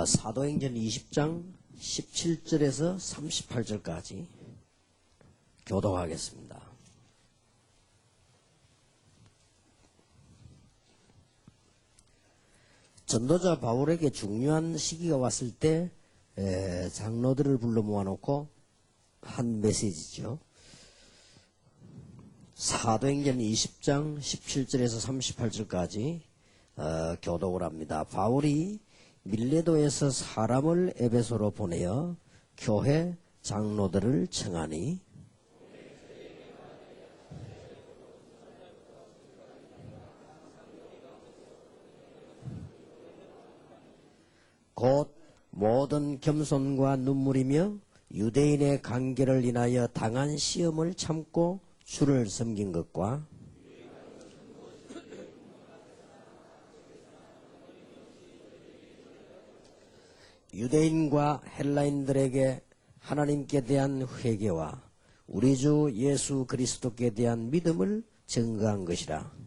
사도행전 20장 17절에서 38절까지 교독하겠습니다. 전도자 바울에게 중요한 시기가 왔을 때 장로들을 불러 모아놓고 한 메시지죠. 사도행전 20장 17절에서 38절까지 교독을 합니다. 바울이 밀레도에서 사람을 에베소로 보내어 교회 장로들을 청하니 곧 모든 겸손과 눈물이며 유대인의 관계를 인하여 당한 시험을 참고 주를 섬긴 것과 유대인과 헬라인들에게 하나님께 대한 회개와 우리 주 예수 그리스도께 대한 믿음을 증거한 것이라.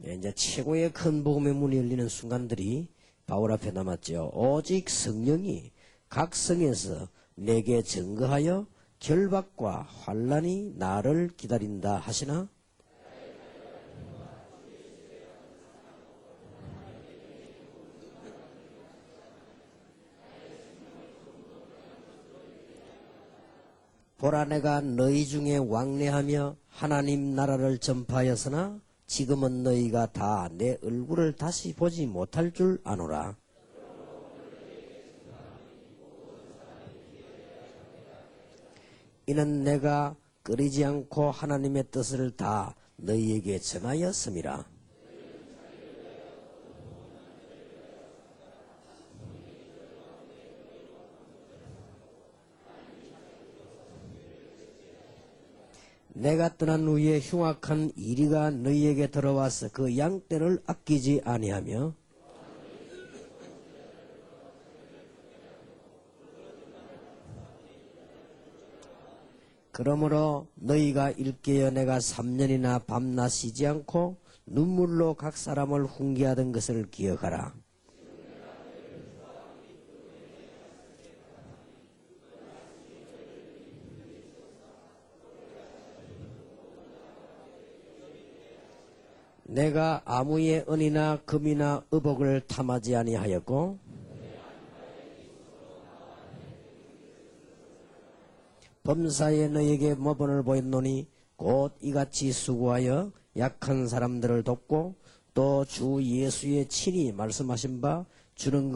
이제 최고의 큰 복음의 문이 열리는 순간들이 바울 앞에 남았죠. 오직 성령이 각 성에서 내게 증거하여 결박과 환난이 나를 기다린다 하시나 보라 내가 너희 중에 왕래하며 하나님 나라를 전파하였으나 지금은 너희가 다 내 얼굴을 다시 보지 못할 줄 아노라. 이는 내가 끊이지 않고 하나님의 뜻을 다 너희에게 전하였음이라. 내가 떠난 후에 흉악한 이리가 너희에게 들어와서 그 양떼를 아끼지 아니하며 그러므로 너희가 일깨어 내가 3년이나 밤낮 쉬지 않고 눈물로 각 사람을 훈계하던 것을 기억하라. 내가 아무의 은이나 금이나 의복을 탐하지 아니하였고 범사에 너에게 모범을 보였노니 곧 이같이 수고하여 약한 사람들을 돕고 또 주 예수의 친히 말씀하신 바 주는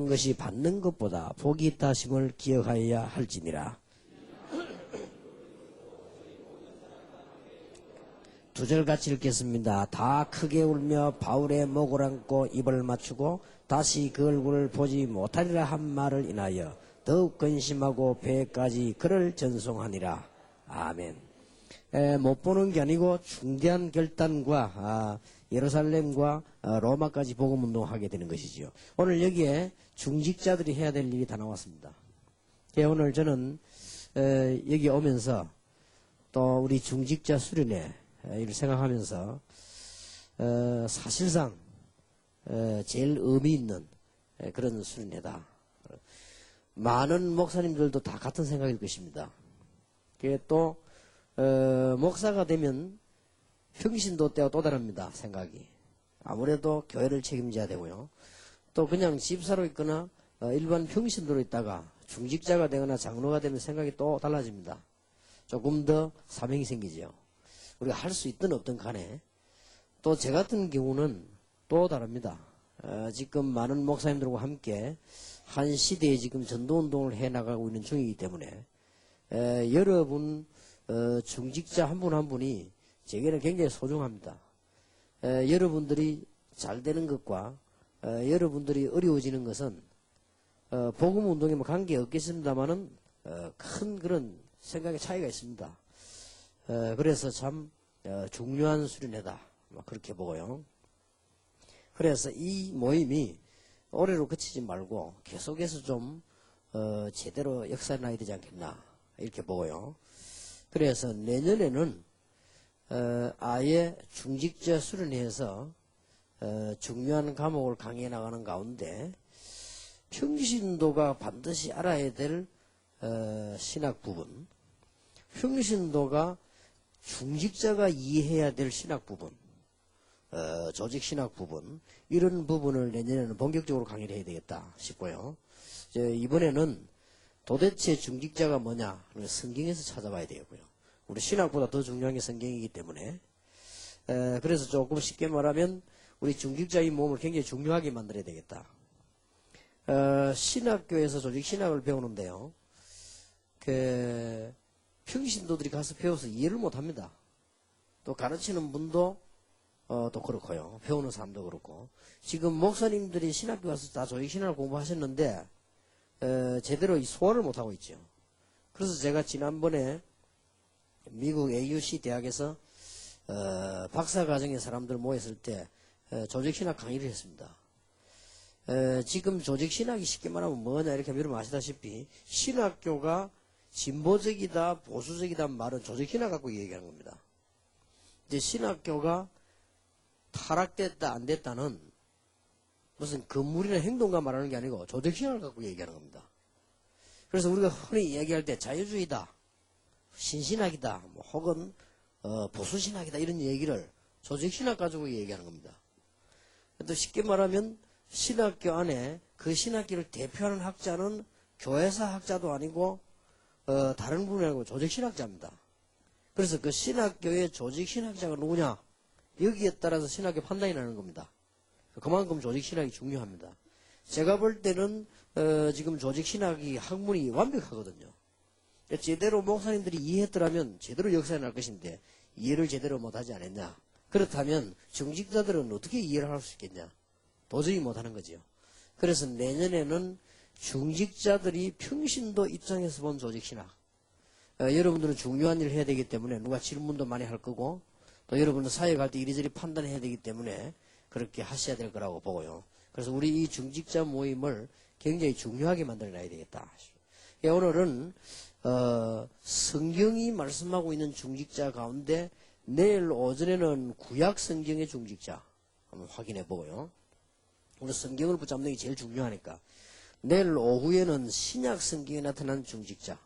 것이 받는 것보다 복이 있다 하심을 기억하여야 할지니라. 2절 같이 읽겠습니다. 다 크게 울며 바울의 목을 안고 입을 맞추고 다시 그 얼굴을 보지 못하리라 한 말을 인하여 더욱 근심하고 배까지 그를 전송하니라. 아멘. 못 보는 게 아니고 중대한 결단과 예루살렘과 로마까지 복음운동하게 되는 것이지요. 오늘 여기에 중직자들이 해야 될 일이 다 나왔습니다. 오늘 저는 여기 오면서 또 우리 중직자 수련회 이를 생각하면서 사실상 제일 의미 있는 그런 수련회다. 많은 목사님들도 다 같은 생각일 것입니다. 또 목사가 되면 평신도 때와 또 다릅니다. 생각이. 아무래도 교회를 책임져야 되고요. 또 그냥 집사로 있거나 일반 평신도로 있다가 중직자가 되거나 장로가 되면 생각이 또 달라집니다. 조금 더 사명이 생기죠. 우리가 할 수 있든 없든 간에. 또 제 같은 경우는 또 다릅니다. 지금 많은 목사님들과 함께 한 시대에 지금 전도운동을 해나가고 있는 중이기 때문에 여러분 중직자 한 분 한 분이 제게는 굉장히 소중합니다. 여러분들이 잘 되는 것과 여러분들이 어려워지는 것은 복음운동에만 관계없겠습니다만은 큰 그런 생각의 차이가 있습니다. 그래서 참 중요한 수련회다. 그렇게 보고요. 그래서 이 모임이 올해로 그치지 말고 계속해서 좀 제대로 역사를 나야 되지 않겠나 이렇게 보고요. 그래서 내년에는 아예 중직자 수련회에서 중요한 과목을 강의해 나가는 가운데 평신도가 반드시 알아야 될 신학 부분, 평신도가 중직자가 이해해야 될 신학 부분, 조직 신학 부분, 이런 부분을 내년에는 본격적으로 강의를 해야 되겠다 싶고요. 이번에는 도대체 중직자가 뭐냐? 성경에서 찾아봐야 되겠고요. 우리 신학보다 더 중요한 게 성경이기 때문에 그래서 조금 쉽게 말하면 우리 중직자의 몸을 굉장히 중요하게 만들어야 되겠다. 신학교에서 조직 신학을 배우는데요. 평신도들이 가서 배워서 이해를 못합니다. 또 가르치는 분도 또 그렇고요. 배우는 사람도 그렇고. 지금 목사님들이 신학교 가서 다 조직 신학을 공부하셨는데 제대로 소화를 못하고 있죠. 그래서 제가 지난번에 미국 AUC 대학에서 박사과정의 사람들 모였을 때 조직신학 강의를 했습니다. 지금 조직신학이 쉽게 말하면 뭐냐 이렇게 여러분 아시다시피 신학교가 진보적이다 보수적이다 말은 조직신학 갖고 얘기하는 겁니다. 이제 신학교가 타락됐다 안 됐다는 무슨 건물이나 행동가 말하는 게 아니고 조직신학을 갖고 얘기하는 겁니다. 그래서 우리가 흔히 얘기할 때 자유주의다, 신신학이다, 뭐 혹은 보수신학이다 이런 얘기를 조직신학 가지고 얘기하는 겁니다. 또 쉽게 말하면 신학교 안에 그 신학교를 대표하는 학자는 교회사 학자도 아니고 다른 분이 아니고 조직신학자입니다. 그래서 그 신학교의 조직신학자가 누구냐 여기에 따라서 신학교 판단이 나는 겁니다. 그만큼 조직신학이 중요합니다. 제가 볼 때는 지금 조직신학이 학문이 완벽하거든요. 제대로 목사님들이 이해했더라면 제대로 역사에 날 것인데 이해를 제대로 못하지 않았냐. 그렇다면 중직자들은 어떻게 이해를 할 수 있겠냐. 도저히 못하는 거지요. 그래서 내년에는 중직자들이 평신도 입장에서 본 조직신학, 여러분들은 중요한 일을 해야 되기 때문에 누가 질문도 많이 할 거고 또 여러분은 사회 갈 때 이리저리 판단해야 되기 때문에 그렇게 하셔야 될 거라고 보고요. 그래서 우리 이 중직자 모임을 굉장히 중요하게 만들어놔야 되겠다. 오늘은 성경이 말씀하고 있는 중직자 가운데 내일 오전에는 구약 성경의 중직자 한번 확인해 보고요. 우리 성경을 붙잡는 게 제일 중요하니까 내일 오후에는 신약 성경에 나타난 중직자를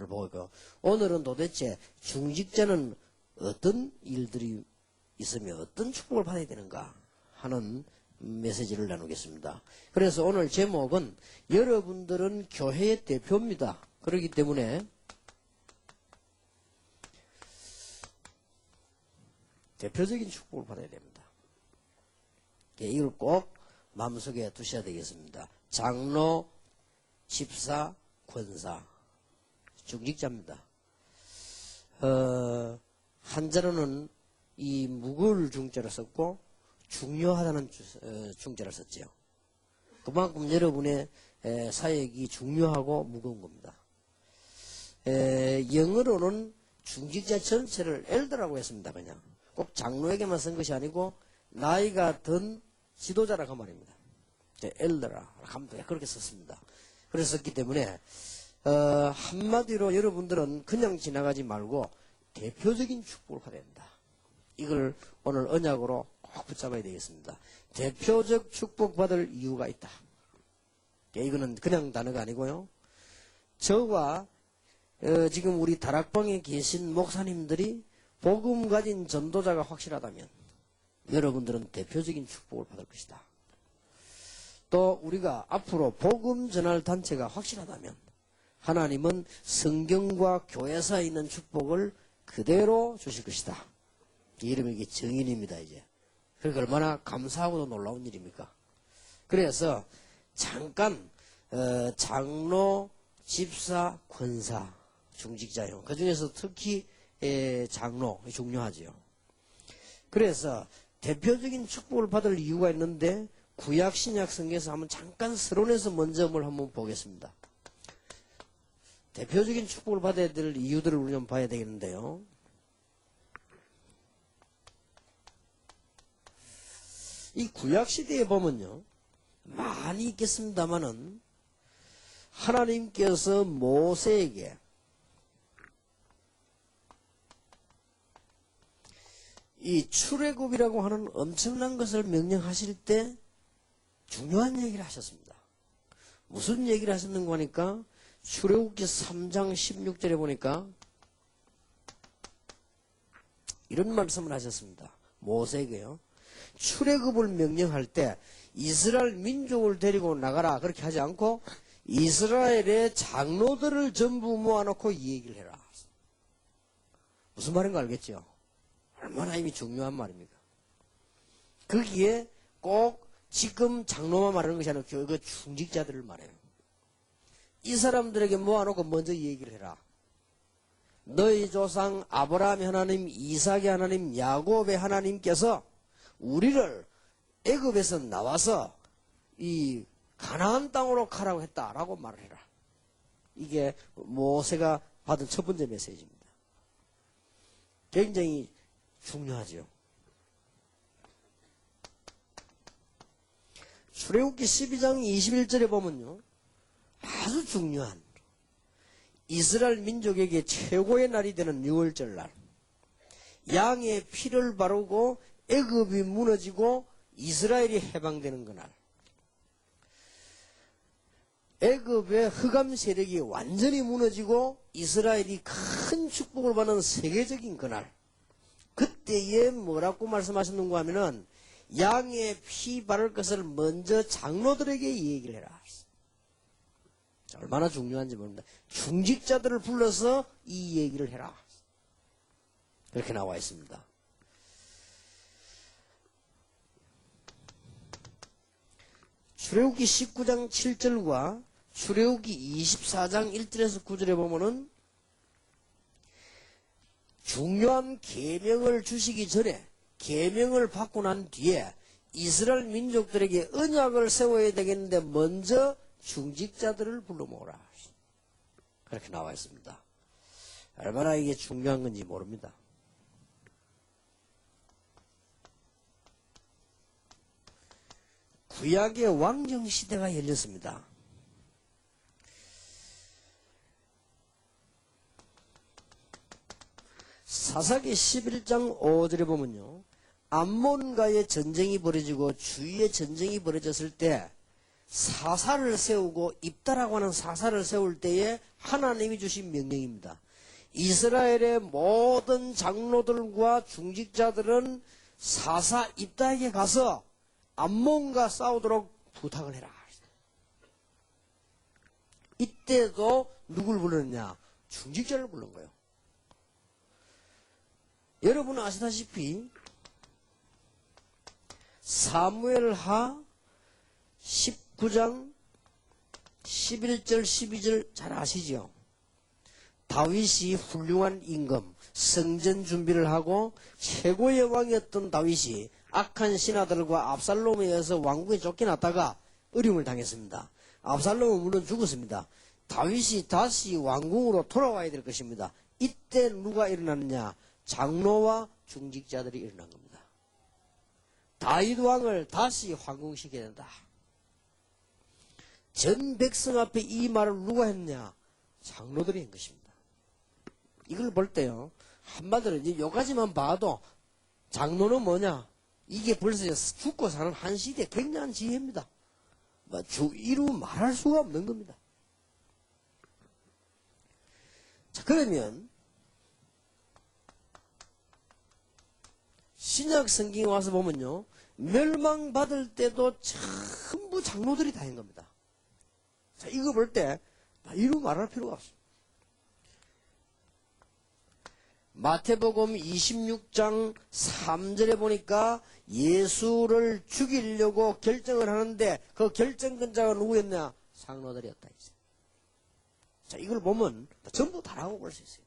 보고 있고 오늘은 도대체 중직자는 어떤 일들이 있으며 어떤 축복을 받아야 되는가 하는 메시지를 나누겠습니다. 그래서 오늘 제목은 여러분들은 교회의 대표입니다. 그렇기 때문에 대표적인 축복을 받아야 됩니다. 이걸 꼭 마음속에 두셔야 되겠습니다. 장로, 집사, 권사, 중직자입니다. 한자로는 이 무거울 중자를 썼고 중요하다는 중자를 썼죠. 그만큼 여러분의 사역이 중요하고 무거운 겁니다. 영어로는 중직자 전체를 엘더라고 했습니다. 그냥 꼭 장로에게만 쓴 것이 아니고 나이가 든 지도자라고 말입니다. 엘더라 그렇게 썼습니다. 그래서 썼기 때문에 한마디로 여러분들은 그냥 지나가지 말고 대표적인 축복을 받아야 된다. 이걸 오늘 언약으로 꼭 붙잡아야 되겠습니다. 대표적 축복받을 이유가 있다. 이거는 그냥 단어가 아니고요. 저와 지금 우리 다락방에 계신 목사님들이 복음 가진 전도자가 확실하다면 여러분들은 대표적인 축복을 받을 것이다. 또 우리가 앞으로 복음 전할 단체가 확실하다면 하나님은 성경과 교회사에 있는 축복을 그대로 주실 것이다. 이 이름이 이게 정인입니다. 이제 그러니까 얼마나 감사하고도 놀라운 일입니까? 그래서 잠깐 장로, 집사, 권사, 중직자요. 그 중에서 특히 장로 중요하지요. 그래서 대표적인 축복을 받을 이유가 있는데 구약 신약 성경에서 한번 잠깐 서론에서 먼저 한번 보겠습니다. 대표적인 축복을 받아야 될 이유들을 우리 좀 봐야 되겠는데요. 이 구약시대에 보면요, 많이 있겠습니다만은, 하나님께서 모세에게 이 출애굽이라고 하는 엄청난 것을 명령하실 때 중요한 얘기를 하셨습니다. 무슨 얘기를 하셨는가 하니까 출애굽기 3장 16절에 보니까 이런 말씀을 하셨습니다. 모세에게요. 출애굽을 명령할 때 이스라엘 민족을 데리고 나가라 그렇게 하지 않고 이스라엘의 장로들을 전부 모아놓고 이 얘기를 해라. 무슨 말인가 알겠죠? 얼마나 이미 중요한 말입니까? 거기에 꼭 지금 장로만 말하는 것이 아니라 그 중직자들을 말해요. 이 사람들에게 모아놓고 먼저 이 얘기를 해라. 너희 조상 아브라함의 하나님, 이삭의 하나님, 야곱의 하나님께서 우리를 애굽에서 나와서 이 가나안 땅으로 가라고 했다라고 말을 해라. 이게 모세가 받은 첫 번째 메시지입니다. 굉장히 중요하죠. 출애굽기 12장 21절에 보면요, 아주 중요한 이스라엘 민족에게 최고의 날이 되는 6월절 날, 양의 피를 바르고 애굽이 무너지고 이스라엘이 해방되는 그날, 애굽의 흑암 세력이 완전히 무너지고 이스라엘이 큰 축복을 받는 세계적인 그날, 그때에 뭐라고 말씀하셨는가 하면은 양의 피 바를 것을 먼저 장로들에게 이 얘기를 해라. 얼마나 중요한지 모릅니다. 중직자들을 불러서 이 얘기를 해라. 그렇게 나와 있습니다. 출애굽기 19장 7절과 출애굽기 24장 1절에서 9절에 보면은 중요한 계명을 주시기 전에 계명을 받고 난 뒤에 이스라엘 민족들에게 언약을 세워야 되겠는데 먼저 중직자들을 불러 모으라. 그렇게 나와 있습니다. 얼마나 이게 중요한 건지 모릅니다. 구약의 왕정 시대가 열렸습니다. 사사기 11장 5절에 보면요, 암몬과의 전쟁이 벌어지고 주위의 전쟁이 벌어졌을 때 사사를 세우고 입다라고 하는 사사를 세울 때에 하나님이 주신 명령입니다. 이스라엘의 모든 장로들과 중직자들은 사사 입다에게 가서 암몬과 싸우도록 부탁을 해라. 이때도 누굴 불렀냐? 중직자를 부른 거예요. 여러분은 아시다시피 사무엘하 19장 11절 12절 잘 아시죠? 다윗이 훌륭한 임금, 성전 준비를 하고 최고의 왕이었던 다윗이 악한 신하들과 압살롬에 의해서 왕궁에 쫓겨났다가 어려움을 당했습니다. 압살롬은 물론 죽었습니다. 다윗이 다시 왕궁으로 돌아와야 될 것입니다. 이때 누가 일어났느냐? 장로와 중직자들이 일어난 겁니다. 다윗 왕을 다시 황궁시켜야 된다. 전 백성 앞에 이 말을 누가 했냐? 장로들이 한 것입니다. 이걸 볼 때요, 한마디로 이제 요까지만 봐도 장로는 뭐냐? 이게 벌써 죽고 사는 한 시대의 굉장한 지혜입니다. 이루 말할 수가 없는 겁니다. 자, 그러면 신약 성경에 와서 보면요, 멸망받을 때도 전부 장로들이 다 한 겁니다. 자, 이거 볼 때 이루 말할 필요가 없어요. 마태복음 26장 3절에 보니까 예수를 죽이려고 결정을 하는데 그 결정권자가 누구였냐? 장로들이었다. 자, 이걸 보면 전부 다라고 볼 수 있어요.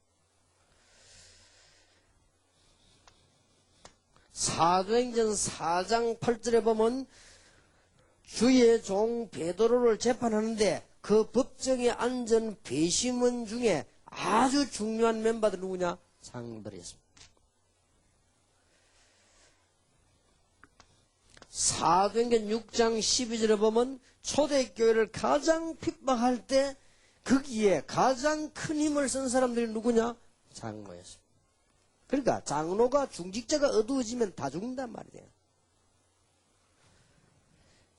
사도행전 4장 8절에 보면 주의 종 베드로를 재판하는데 그 법정에 앉은 배심원 중에 아주 중요한 멤버들 누구냐? 장로들이었습니다. 사도행전 6장 12절에 보면 초대교회를 가장 핍박할 때 거기에 가장 큰 힘을 쓴 사람들이 누구냐? 장로였습니다. 그러니까 장로가 중직자가 어두워지면 다 죽는단 말이에요.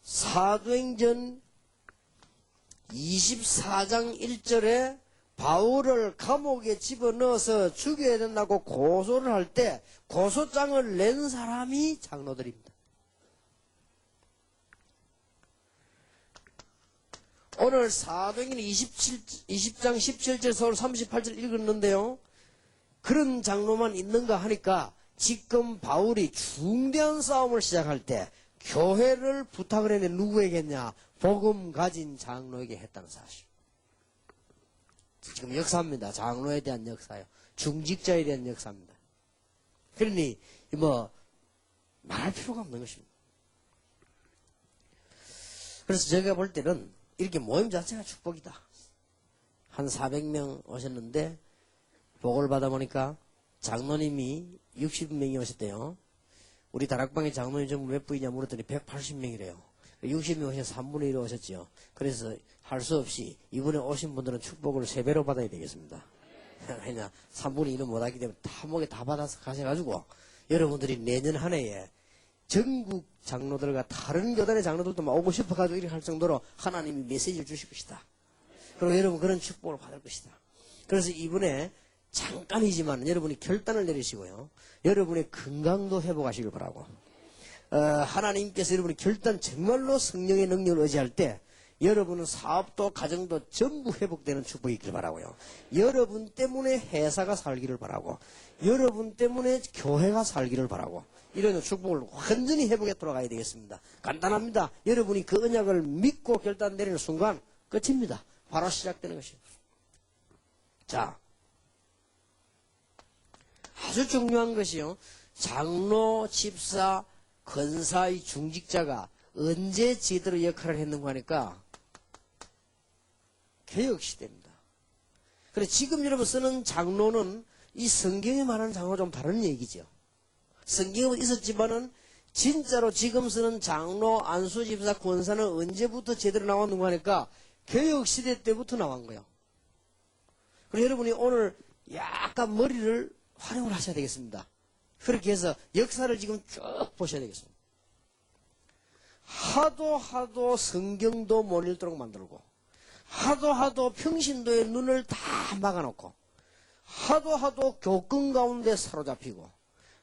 사도행전 24장 1절에 바울을 감옥에 집어넣어서 죽여야 된다고 고소를 할 때 고소장을 낸 사람이 장로들입니다. 오늘 사도행전 20장 17절 서울 38절 읽었는데요. 그런 장로만 있는가 하니까 지금 바울이 중대한 싸움을 시작할 때 교회를 부탁을 했는데 누구에게 했냐? 복음 가진 장로에게 했다는 사실. 지금 역사입니다. 장로에 대한 역사요. 중직자에 대한 역사입니다. 그러니 말할 필요가 없는 것입니다. 그래서 제가 볼 때는 이렇게 모임 자체가 축복이다. 한 400명 오셨는데 복을 받아보니까 장로님이 60명이 오셨대요. 우리 다락방에 장로님 전부 몇 분이냐 물었더니 180명이래요. 60명 오셔서 3분의 1 오셨죠. 그래서 할 수 없이 이번에 오신 분들은 축복을 3배로 받아야 되겠습니다. 그냥 3분의 1은 못하기 때문에 다 목에 다 받아서 가셔가지고 여러분들이 내년 한 해에 전국 장로들과 다른 교단의 장로들도 막 오고 싶어가지고 이렇게 할 정도로 하나님이 메시지를 주실 것이다. 그리고 여러분 그런 축복을 받을 것이다. 그래서 이번에 잠깐이지만 여러분이 결단을 내리시고요. 여러분의 건강도 회복하시길 바라고. 하나님께서 여러분의 결단 정말로 성령의 능력을 의지할 때 여러분은 사업도 가정도 전부 회복되는 축복이 있길 바라고요. 여러분 때문에 회사가 살기를 바라고 여러분 때문에 교회가 살기를 바라고 이런 축복을 완전히 회복해 돌아가야 되겠습니다. 간단합니다. 여러분이 그 언약을 믿고 결단 내리는 순간 끝입니다. 바로 시작되는 것이에요. 자, 아주 중요한 것이요. 장로, 집사, 권사의 중직자가 언제 제대로 역할을 했는가 하니까 개혁시대입니다. 그래 지금 여러분 쓰는 장로는 이 성경에 말하는 장로가 좀 다른 얘기죠. 성경은 있었지만은 진짜로 지금 쓰는 장로, 안수집사, 권사는 언제부터 제대로 나왔는가 하니까 개혁시대 때부터 나온 거예요. 그래서 여러분이 오늘 약간 머리를 활용을 하셔야 되겠습니다. 그렇게 해서 역사를 지금 쭉 보셔야 되겠습니다. 하도 성경도 못 읽도록 만들고 하도 평신도의 눈을 다 막아놓고 하도 교권 가운데 사로잡히고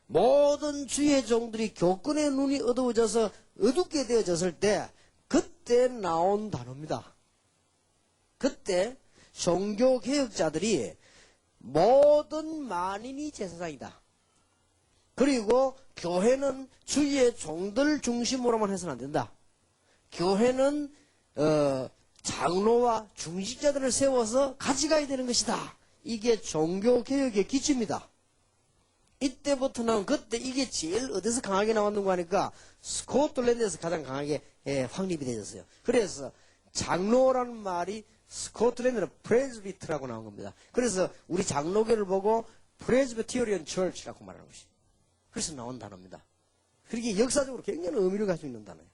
모든 주의 종들이 교권의 눈이 어두워져서 어둡게 되어졌을 때 그때 나온 단어입니다. 그때 종교개혁자들이 모든 만인이 제사장이다. 그리고 교회는 주의 종들 중심으로만 해서는 안 된다. 교회는 장로와 중직자들을 세워서 같이 가야 되는 것이다. 이게 종교개혁의 기초입니다. 이때부터는 그때 이게 제일 어디서 강하게 나왔는가 하니까 스코틀랜드에서 가장 강하게 확립이 되었어요. 그래서 장로라는 말이 스코틀랜드는 프레스비트라고 나온 겁니다. 그래서 우리 장로교를 보고 프레스비테리언 처치라고 말하는 것이에요. 그래서 나온 단어입니다. 그렇게 역사적으로 굉장히 의미를 가지고 있는 단어예요.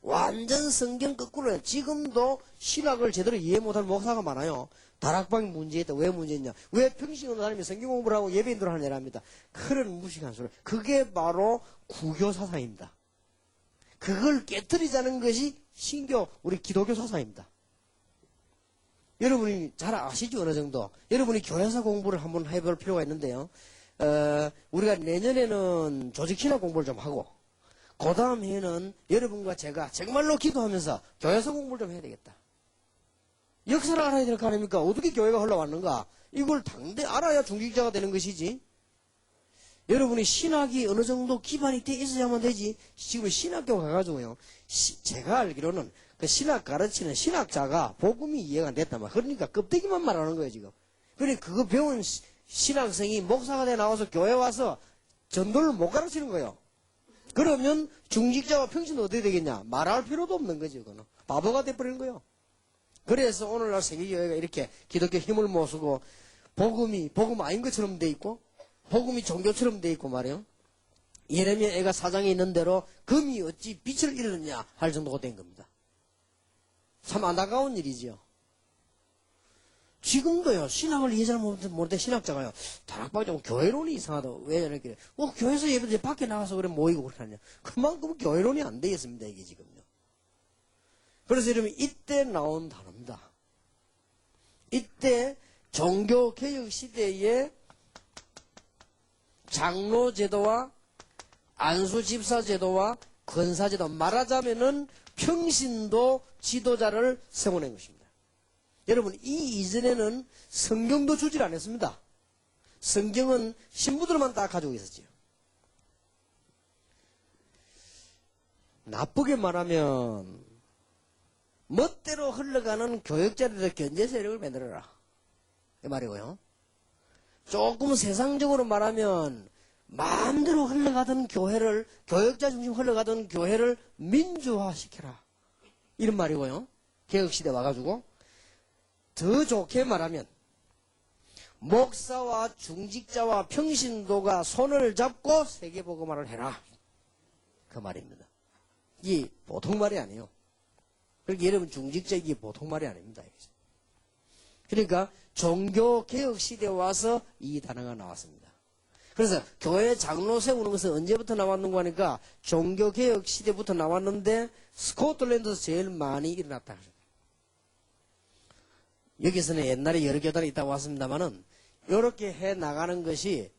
완전 성경 거꾸로요. 지금도 신학을 제대로 이해 못하는 목사가 많아요. 다락방이 문제있다. 왜 문제있냐? 왜 평신으로 다니면 성경 공부를 하고 예배인들을 하는 애랍니다. 그런 무식한 소리. 그게 바로 구교 사상입니다. 그걸 깨뜨리자는 것이 신교, 우리 기독교 사상입니다. 여러분이 잘 아시죠? 어느 정도. 여러분이 교회사 공부를 한번 해볼 필요가 있는데요. 우리가 내년에는 조직신학 공부를 좀 하고 그 다음 해에는 여러분과 제가 정말로 기도하면서 교회사 공부를 좀 해야 되겠다. 역사를 알아야 될 거 아닙니까? 어떻게 교회가 흘러왔는가? 이걸 당대 알아야 중직자가 되는 것이지. 여러분이 신학이 어느 정도 기반이 돼 있어야만 되지. 지금 신학교 가가지고요. 제가 알기로는 그 신학 가르치는 신학자가 복음이 이해가 안 됐단 말이야. 그러니까 껍데기만 말하는 거예요, 지금. 그러니까 그거 배운 신학생이 목사가 돼 나와서 교회 와서 전도를 못 가르치는 거예요. 그러면 중직자와 평신도 어떻게 되겠냐? 말할 필요도 없는 거죠, 그거는. 바보가 돼버리는 거예요. 그래서 오늘날 세계교회가 이렇게 기독교 힘을 모으고 복음이 복음 아닌 것처럼 돼 있고 복음이 종교처럼 돼 있고 말이에요. 예레미야 애가 사장에 있는 대로 금이 어찌 빛을 잃었냐 할 정도가 된 겁니다. 참 안타까운 일이지요. 지금도요, 신학을 이해 잘 모르는데 신학자가요, 다락방에 교회론이 이상하다. 왜 이렇게, 교회에서 예배드리 밖에 나가서 그래 모이고 그렇게 하냐. 그만큼 교회론이 안 되겠습니다, 이게 지금요. 그래서 여러분, 이때 나온 단어입니다. 이때 종교개혁 시대에 장로제도와 안수집사제도와 권사제도, 말하자면은 평신도 지도자를 세워낸 것입니다. 여러분, 이 이전에는 성경도 주질 않았습니다. 성경은 신부들만 딱 가지고 있었지요. 나쁘게 말하면 멋대로 흘러가는 교역자들의 견제 세력을 만들어라, 이 말이고요. 조금 세상적으로 말하면 마음대로 흘러가던 교회를, 교역자 중심 흘러가던 교회를 민주화시켜라, 이런 말이고요. 개혁시대 와가지고 더 좋게 말하면 목사와 중직자와 평신도가 손을 잡고 세계복음화를 해라, 그 말입니다. 이게 보통 말이 아니에요. 그러니까 여러분, 중직자 이게 보통 말이 아닙니다. 그러니까 종교개혁 시대에 와서 이 단어가 나왔습니다. 그래서 교회 장로 세우는 것은 언제부터 나왔는가 하니까 종교개혁 시대부터 나왔는데 스코틀랜드에서 제일 많이 일어났다. 여기서는 옛날에 여러 교단이 있다고 왔습니다만은 이렇게 해 나가는 것이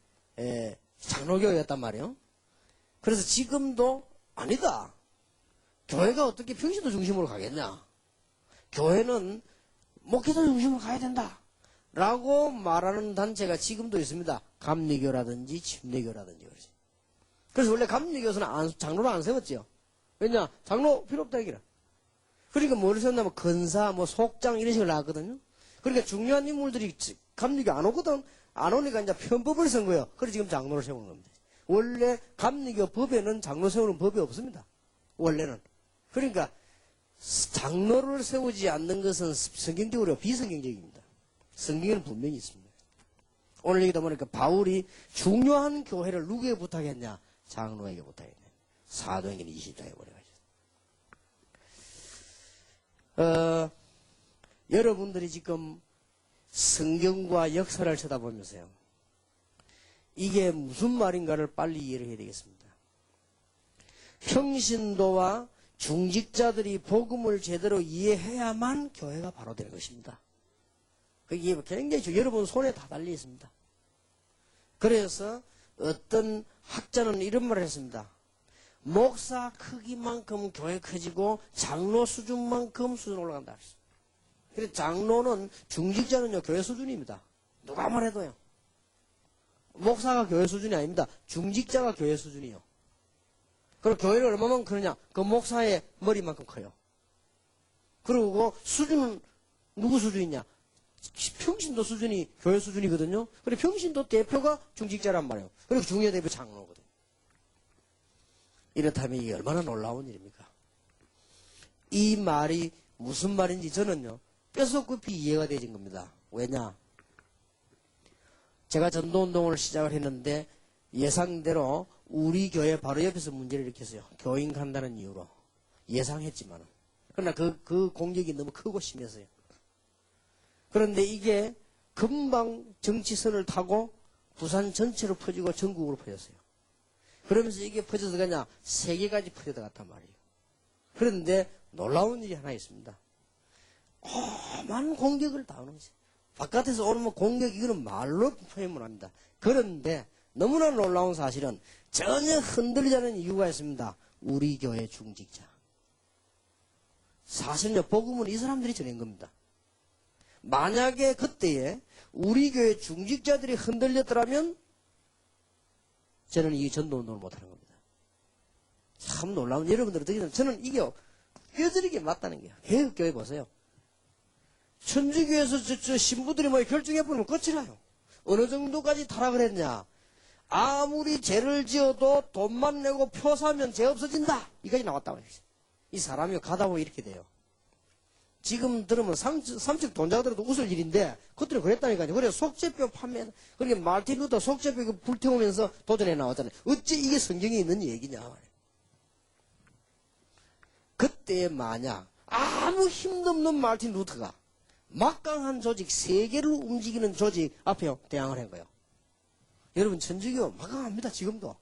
장로교였단 말이에요. 그래서 지금도 아니다. 교회가 어떻게 평신도 중심으로 가겠냐. 교회는 목회자 중심으로 가야 된다 라고 말하는 단체가 지금도 있습니다. 감리교라든지 침례교라든지. 그래서 원래 감리교에서는 장로를 안 세웠지요. 왜냐? 장로 필요 없다 얘기라. 그러니까 뭘 세웠냐면 근사, 속장 이런 식으로 나왔거든요. 그러니까 중요한 인물들이 감리교 안 오거든. 안 오니까 이제 편법을 쓴 거예요. 그래서 지금 장로를 세우는 겁니다. 원래 감리교 법에는 장로 세우는 법이 없습니다. 원래는. 그러니까 장로를 세우지 않는 것은 성경적으로 비성경적입니다. 성경에는 분명히 있습니다. 오늘 얘기다 보니까 바울이 중요한 교회를 누구에게 부탁했냐? 장로에게 부탁했네. 사도행전 20장에 보내가지고. 여러분들이 지금 성경과 역사를 쳐다보면서요, 이게 무슨 말인가를 빨리 이해를 해야 되겠습니다. 평신도와 중직자들이 복음을 제대로 이해해야만 교회가 바로 되는 것입니다. 그게 굉장히 여러분 손에 다 달려 있습니다. 그래서 어떤 학자는 이런 말을 했습니다. 목사 크기만큼 교회 커지고 장로 수준만큼 수준 올라간다. 그래서 장로는, 중직자는요 교회 수준입니다. 누가 말해도요. 목사가 교회 수준이 아닙니다. 중직자가 교회 수준이요. 그리고 교회를 얼마만큼 크느냐? 그 목사의 머리만큼 커요. 그리고 수준은 누구 수준이냐? 평신도 수준이 교회 수준이거든요. 그리고 평신도 대표가 중직자란 말이에요. 그리고 중요 대표 장로거든요. 이렇다면 이게 얼마나 놀라운 일입니까? 이 말이 무슨 말인지 저는요 뼛속깊이 이해가 되진 겁니다. 왜냐? 제가 전도운동을 시작을 했는데 예상대로 우리 교회 바로 옆에서 문제를 일으켰어요. 교인 간다는 이유로. 예상했지만은. 그러나 그 공격이 너무 크고 심했어요. 그런데 이게 금방 정치선을 타고 부산 전체로 퍼지고 전국으로 퍼졌어요. 그러면서 이게 퍼져서 그냥 세계까지 퍼져나갔단 말이에요. 그런데 놀라운 일이 하나 있습니다. 많은 공격을 당하는 거죠. 바깥에서 오는 공격, 이거는 말로 표현을 합니다. 그런데 너무나 놀라운 사실은 전혀 흔들리지 않은 이유가 있습니다. 우리 교회 중직자. 사실은요, 복음은 이 사람들이 전한 겁니다. 만약에 그때에 우리 교회 중직자들이 흔들렸더라면 저는 이 전도운동을 못하는 겁니다. 참 놀라운, 여러분들 어떻게, 저는 이게 뼈저리게 맞다는 거예요. 개혁교회 보세요. 천주교에서 저 신부들이 결정해버리면 끝이라요. 어느 정도까지 타락을 했냐? 아무리 죄를 지어도 돈만 내고 표 사면 죄 없어진다. 이까지 나왔다고 했어요. 이 사람이 가다 보면 이렇게 돼요. 지금 들으면 삼척 돈자들도 웃을 일인데, 그때는 그랬다니까요. 그래, 속죄뼈 판매, 그러니까 마르틴 루터 속죄뼈 불태우면서 도전해 나왔잖아요. 어째 이게 성경에 있는 얘기냐. 그때 만약 아무 힘도 없는 마르틴 루터가 막강한 조직, 세계를 움직이는 조직 앞에 대항을 한 거예요. 여러분, 천주교 막강합니다, 지금도.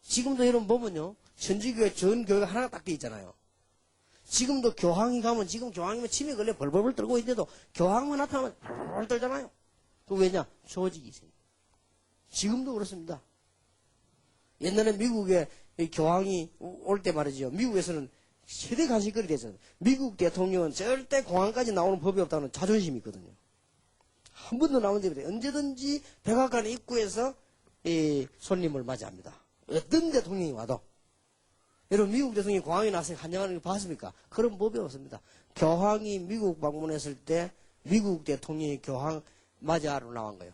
지금도 여러분 보면요, 천주교의 전 교회가 하나가 딱 돼 있잖아요. 지금도 교황이 가면, 지금 교황이면 침에 걸려 벌벌벌 떨고 있는데도 교황만 나타나면 벌벌 떨잖아요. 그 왜냐? 조직이 있어요. 지금도 그렇습니다. 옛날에 미국에 교황이 올 때 말이죠. 미국에서는 최대 간식거리 됐잖아요. 미국 대통령은 절대 공항까지 나오는 법이 없다는 자존심이 있거든요. 한 번도 나온 적이 없어요. 언제든지 백악관 입구에서 손님을 맞이합니다. 어떤 대통령이 와도. 여러분, 미국 대통령이 공항에 나서 환영하는 거 봤습니까? 그런 법이 없습니다. 교황이 미국 방문했을 때 미국 대통령이 교황 맞이하러 나온 거예요.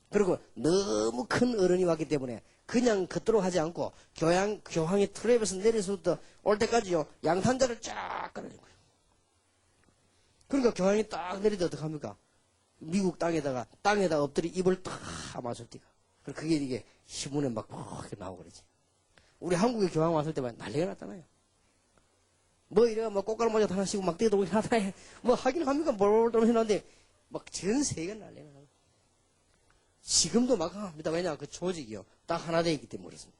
그리고 너무 큰 어른이 왔기 때문에 그냥 걷도록 하지 않고 교황이 트랩에서 내려서부터 올 때까지요, 양탄자를 쫙 깔아준 거예요. 그러니까 교황이 딱 내리다 어떡합니까? 미국 땅에다 엎드려 입을 탁 맞을 때가. 그게 이게 신문에 막 이렇게 나오고 그러지. 우리 한국에 교황 왔을 때만 난리가 났잖아요. 뭐 이래가 뭐 꽃가루 모자 하나 씌고 막 뛰어들고 나타나요. 뭐 하긴 합니까? 볼볼 떨면서 나는데 막 전 세계가 난리가 나고. 지금도 막강합니다. 왜냐? 그 조직이요. 딱 하나 되어 있기 때문에 그렇습니다.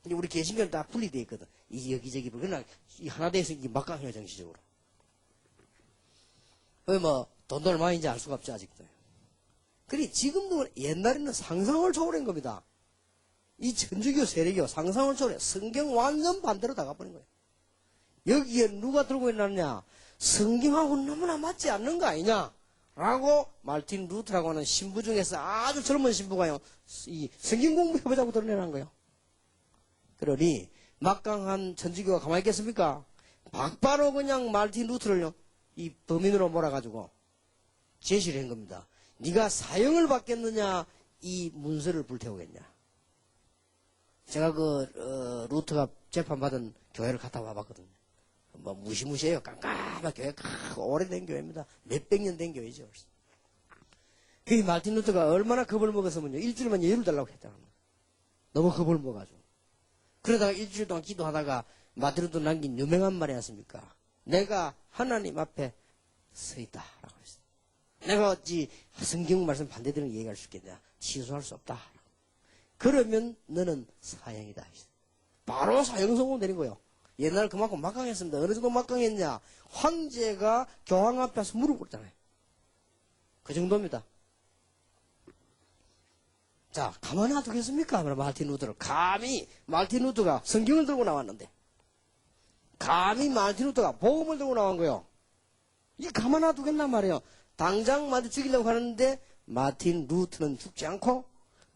근데 우리 개신교는 다 분리되어 있거든. 이 여기저기. 그러나 이 하나 되어 있으니 막강해요, 정치적으로. 왜 뭐, 돈을 많이인지 알 수가 없죠, 아직도. 그래, 지금도 옛날에는 상상을 초월한 겁니다. 이 천주교 세력이요, 상상을 초월해. 성경 완전 반대로 나가버린 거예요. 여기에 누가 들고 있느냐? 성경하고 너무나 맞지 않는 거 아니냐? 라고 마르틴 루터라고 하는 신부 중에서 아주 젊은 신부가요, 이 성경 공부해보자고 드러내는 거예요. 그러니 막강한 천주교가 가만히 있겠습니까? 막바로 그냥 마르틴 루터를요, 이 범인으로 몰아가지고 제시를 한 겁니다. 네가 사형을 받겠느냐, 이 문서를 불태우겠냐. 제가 루터가 재판받은 교회를 갔다 와봤거든요. 뭐 무시무시해요. 깜깜한 교회, 오래된 교회입니다. 몇백 년 된 교회죠. 그 마르틴 루터가 얼마나 겁을 먹었으면요, 일주일만 여유를 달라고 했잖아요. 너무 겁을 먹어가지고. 그러다가 일주일 동안 기도하다가 마르틴 루터 남긴 유명한 말이 않습니까? 내가 하나님 앞에 서 있다라고 했어요. 내가 어찌 성경 말씀 반대되는 거 얘기할 수 있겠냐? 취소할 수 없다. 그러면 너는 사형이다. 바로 사형 선고 내린 거예요. 옛날 그만큼 막강했습니다. 어느 정도 막강했냐? 황제가 교황 앞에서 무릎 꿇잖아요. 그 정도입니다. 자, 가만히 놔두겠습니까? 마르틴 루터를. 감히 마르틴 루터가 성경을 들고 나왔는데, 감히 마르틴 루터가 복음을 들고 나온 거예요. 이게 가만히 놔두겠단 말이에요. 당장 마르틴 죽이려고 하는데 마르틴 루터는 죽지 않고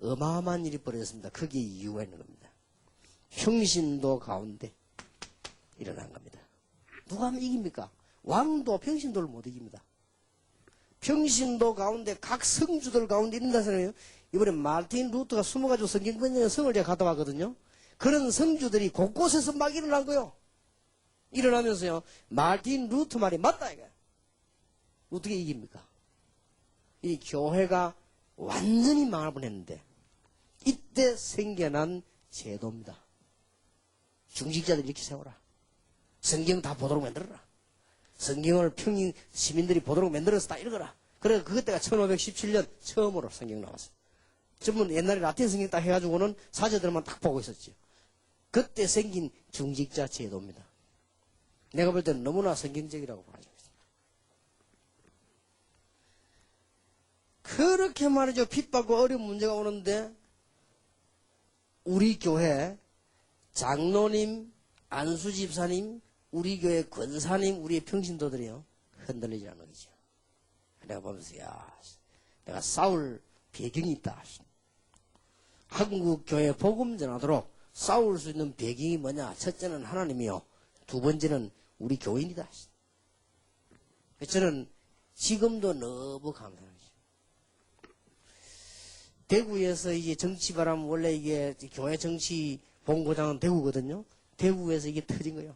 어마어마한 일이 벌어졌습니다. 그게 이유가 있는 겁니다. 평신도 가운데 일어난 겁니다. 누가 하면 이깁니까? 왕도 평신도를 못 이깁니다. 평신도 가운데 각 성주들 가운데 있는 사람이에요. 이번에 마르틴 루터가 숨어가지고 성경 번역의 성을 제가 갔다 왔거든요. 그런 성주들이 곳곳에서 막 일어난 거예요. 일어나면서요, 마르틴 루터 말이 맞다 이거야. 어떻게 이깁니까? 이 교회가 완전히 망할 뻔했는데 이때 생겨난 제도입니다. 중직자들 이렇게 세워라. 성경 다 보도록 만들어라. 성경을 평인 시민들이 보도록 만들어서 다 읽어라. 그래서 그때가 1517년 처음으로 성경 나왔어요. 전부 옛날에 라틴 성경 딱 해가지고는 사제들만 딱 보고 있었죠. 그때 생긴 중직자 제도입니다. 내가 볼 때는 너무나 성경적이라고 봐야죠. 그렇게 말이죠. 핍박과 어려운 문제가 오는데 우리 교회 장로님, 안수집사님, 우리 교회 권사님, 우리의 평신도들이요, 흔들리지 않는 거죠. 내가 보면서, 야, 내가 싸울 배경이 있다. 한국 교회 복음 전하도록 싸울 수 있는 배경이 뭐냐? 첫째는 하나님이요, 두 번째는 우리 교인이다. 저는 지금도 너무 감사합니다. 대구에서 이게 정치바람, 원래 이게 교회 정치 본고장은 대구거든요. 대구에서 이게 터진 거예요.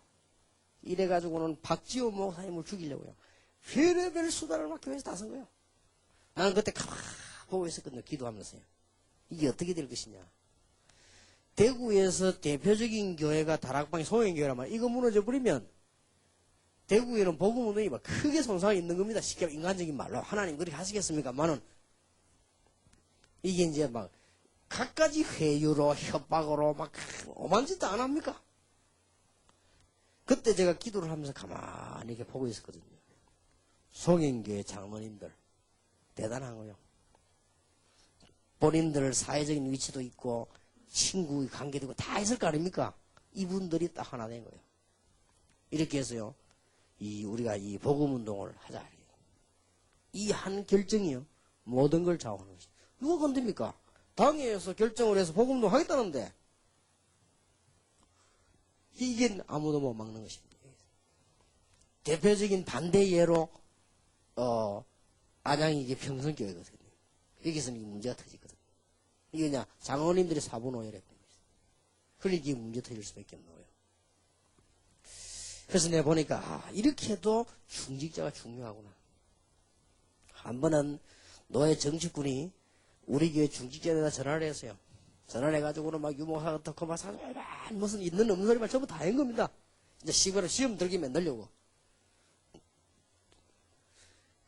이래가지고는 박지호 목사님을 죽이려고요. 별의별 수단을 막 교회에서 다 쓴 거예요. 나는 그때 가만 보고 있었거든요. 기도하면서요. 이게 어떻게 될 것이냐. 대구에서 대표적인 교회가 다락방이 송영교회란 말이에요. 이거 무너져 버리면 대구에는 복음운동이 막 크게 손상이 있는 겁니다. 쉽게 인간적인 말로. 하나님 그렇게 하시겠습니까만은 이게 이제 막 갖가지 회유로 협박으로 막 오만 짓도 안 합니까? 그때 제가 기도를 하면서 가만히 이렇게 보고 있었거든요. 송영교회 장로님들 대단한 거요. 본인들 사회적인 위치도 있고 친구 관계도 있고 다 있을 거 아닙니까? 이분들이 딱 하나 된 거예요. 이렇게 해서요. 우리가 이 복음운동을 하자. 이 한 결정이요. 모든 걸 좌우하는 것이. 누가 건듭니까? 당에서 결정을 해서 복음운동 하겠다는데 이게 아무도 못 막는 것입니다. 대표적인 반대 예로 안양이 이게 평성교회거든요. 여기서는 이 문제가 터지거든요. 이게 그냥 장로님들이 사분오열했던 거죠. 그러니까 이게 문제 터질 수밖에 없는 거예요. 그래서 내가 보니까 이렇게 해도 중직자가 중요하구나. 한 번은 노예 정치꾼이 우리 교회 중직자에다 전화를 했어요. 전화를 해가지고는 막 유목사가 어떻고 막 무슨 있는 없는 소리만 전부 다 한 겁니다. 이제 시험 들기 만들려고.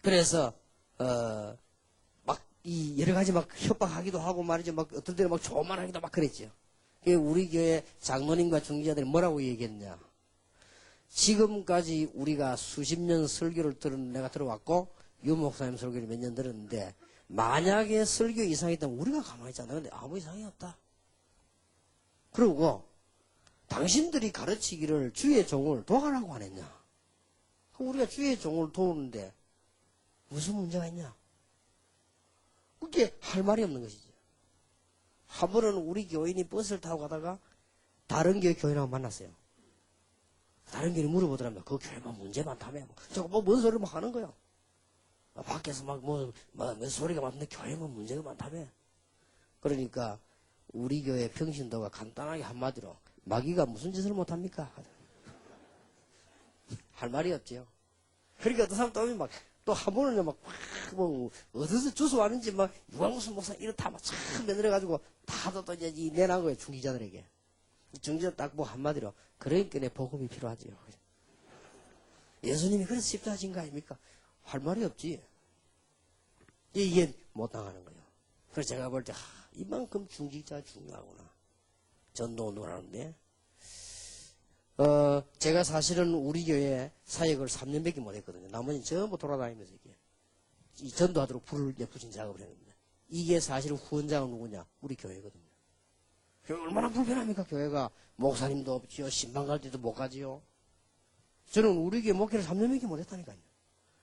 그래서 막 이 여러 가지 막 협박하기도 하고 말이죠. 막 어떤 때는 막 조만하기도 막 그랬죠. 우리 교회 장로님과 중직자들이 뭐라고 얘기했냐. 지금까지 우리가 수십 년 설교를 내가 들어왔고 유 목사님 설교를 몇 년 들었는데 만약에 설교 이상이 있다면 우리가 가만히 있잖아요. 근데 아무 이상이 없다. 그리고 당신들이 가르치기를 주의 종을 도와라고 안 했냐. 우리가 주의 종을 도우는데 무슨 문제가 있냐. 그게 할 말이 없는 것이죠. 한 번은 우리 교인이 버스를 타고 가다가 다른 교회 교인하고 만났어요. 다른 교인이 물어보더랍니다. 그 교회만 문제 많다며. 저거 뭐 뭔 소리를 막 하는 거예요. 밖에서 뭔 소리가 많은데 교회만 문제가 많다며. 그러니까 우리 교회 평신도가 간단하게 한마디로 마귀가 무슨 짓을 못합니까? 할 말이 없죠. 그러니까 어떤 사람 또 또 한 번은 어디서 주워 왔는지 유광수 목사 이렇다 참 내려가지고 다도 또 이제 내놓은 거예요. 중기자들에게. 중기자 딱 한마디로 그러니까 내 복음이 필요하지요. 예수님이 그래서 십자하신 거 아닙니까? 할 말이 없지. 이게 못 당하는 거예요. 그래서 제가 볼 때 이만큼 중직자가 중요하구나. 전도운동을 하는데 제가 사실은 우리 교회 사역을 3년밖에 못했거든요. 나머지는 전부 돌아다니면서 이 전도하도록 불을 붙인 작업을 했는데 이게 사실은 후원자가 누구냐? 우리 교회거든요. 얼마나 불편합니까? 교회가 목사님도 없지요. 신방 갈 때도 못 가지요. 저는 우리 교회 목회를 3년밖에 못했다니까요.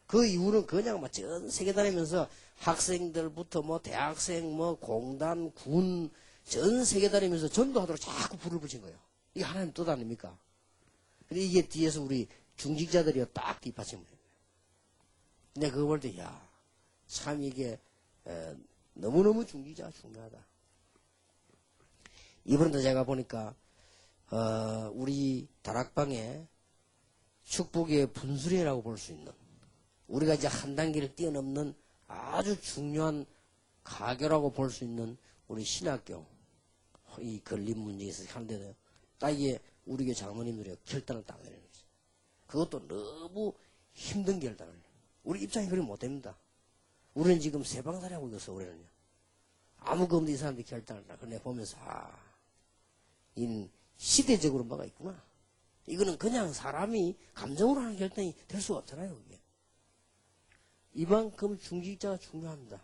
그 이후는 그냥 전 세계 다니면서 학생들부터 대학생 공단 군 전 세계 다니면서 전도하도록 자꾸 불을 붙인 거예요. 이게 하나님 뜻 아닙니까? 근데 이게 뒤에서 우리 중직자들이 딱 뒷받침을 해요. 근데 그거 볼 때 참 이게 너무너무 중직자가 중요하다. 이번에도 제가 보니까 우리 다락방에 축복의 분수례라고 볼 수 있는 우리가 이제 한 단계를 뛰어넘는 아주 중요한 가교라고 볼 수 있는 우리 신학교 이 걸림 문제에 있어서 하는데도 딱 이게 우리 교회 장로님들이 결단을 딱 내리는 거죠. 그것도 너무 힘든 결단을. 우리 입장이 그리 못 됩니다. 우리는 지금 세방살이 하고 있어요. 우리는요. 아무것도 없는 이 사람들이 결단을 딱. 그래 보면서 이 시대적으로 뭐가 있구나. 이거는 그냥 사람이 감정으로 하는 결단이 될 수가 없잖아요. 그게. 이만큼 중직자가 중요합니다.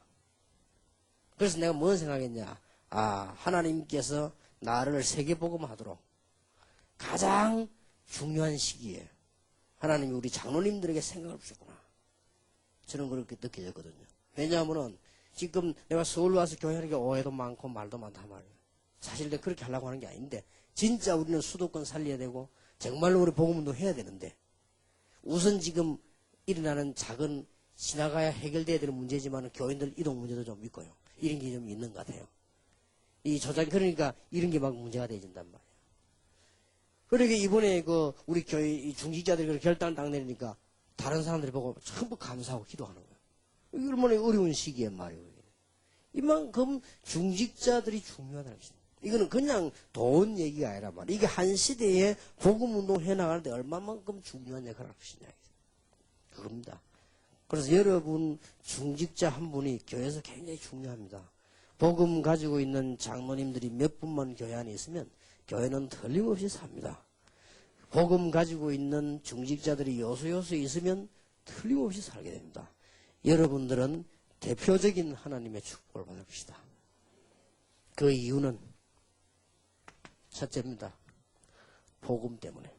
그래서 내가 뭔 생각했냐. 하나님께서 나를 세계복음하도록 가장 중요한 시기에 하나님이 우리 장로님들에게 생각을 주셨구나. 저는 그렇게 느껴졌거든요. 왜냐하면은 지금 내가 서울 와서 교회하는 게 오해도 많고 말도 많단 말이에요. 사실 내가 그렇게 하려고 하는 게 아닌데 진짜 우리는 수도권 살려야 되고 정말로 우리 복음운동 해야 되는데 우선 지금 일어나는 작은 지나가야 해결돼야 되는 문제지만 교인들 이동 문제도 좀 있고요. 이런 게 좀 있는 것 같아요. 이 조작 그러니까 이런 게 막 문제가 되어진단 말이에요. 그러게 이번에 우리 교회 이 중직자들이 결단을 딱 내리니까 다른 사람들이 보고 전부 감사하고 기도하는 거예요. 얼마나 어려운 시기에 말이에요. 이만큼 중직자들이 중요하다는 것입니다. 이거는 그냥 돈 얘기가 아니라 말이에요. 이게 한 시대에 복음운동 해나가는데 얼마만큼 중요한 역할을 할 것이냐. 그겁니다. 그래서 여러분 중직자 한 분이 교회에서 굉장히 중요합니다. 복음 가지고 있는 장로님들이 몇 분만 교회 안에 있으면 교회는 틀림없이 삽니다. 복음 가지고 있는 중직자들이 요소요소에 있으면 틀림없이 살게 됩니다. 여러분들은 대표적인 하나님의 축복을 받을 것이다. 그 이유는 첫째입니다. 복음 때문에.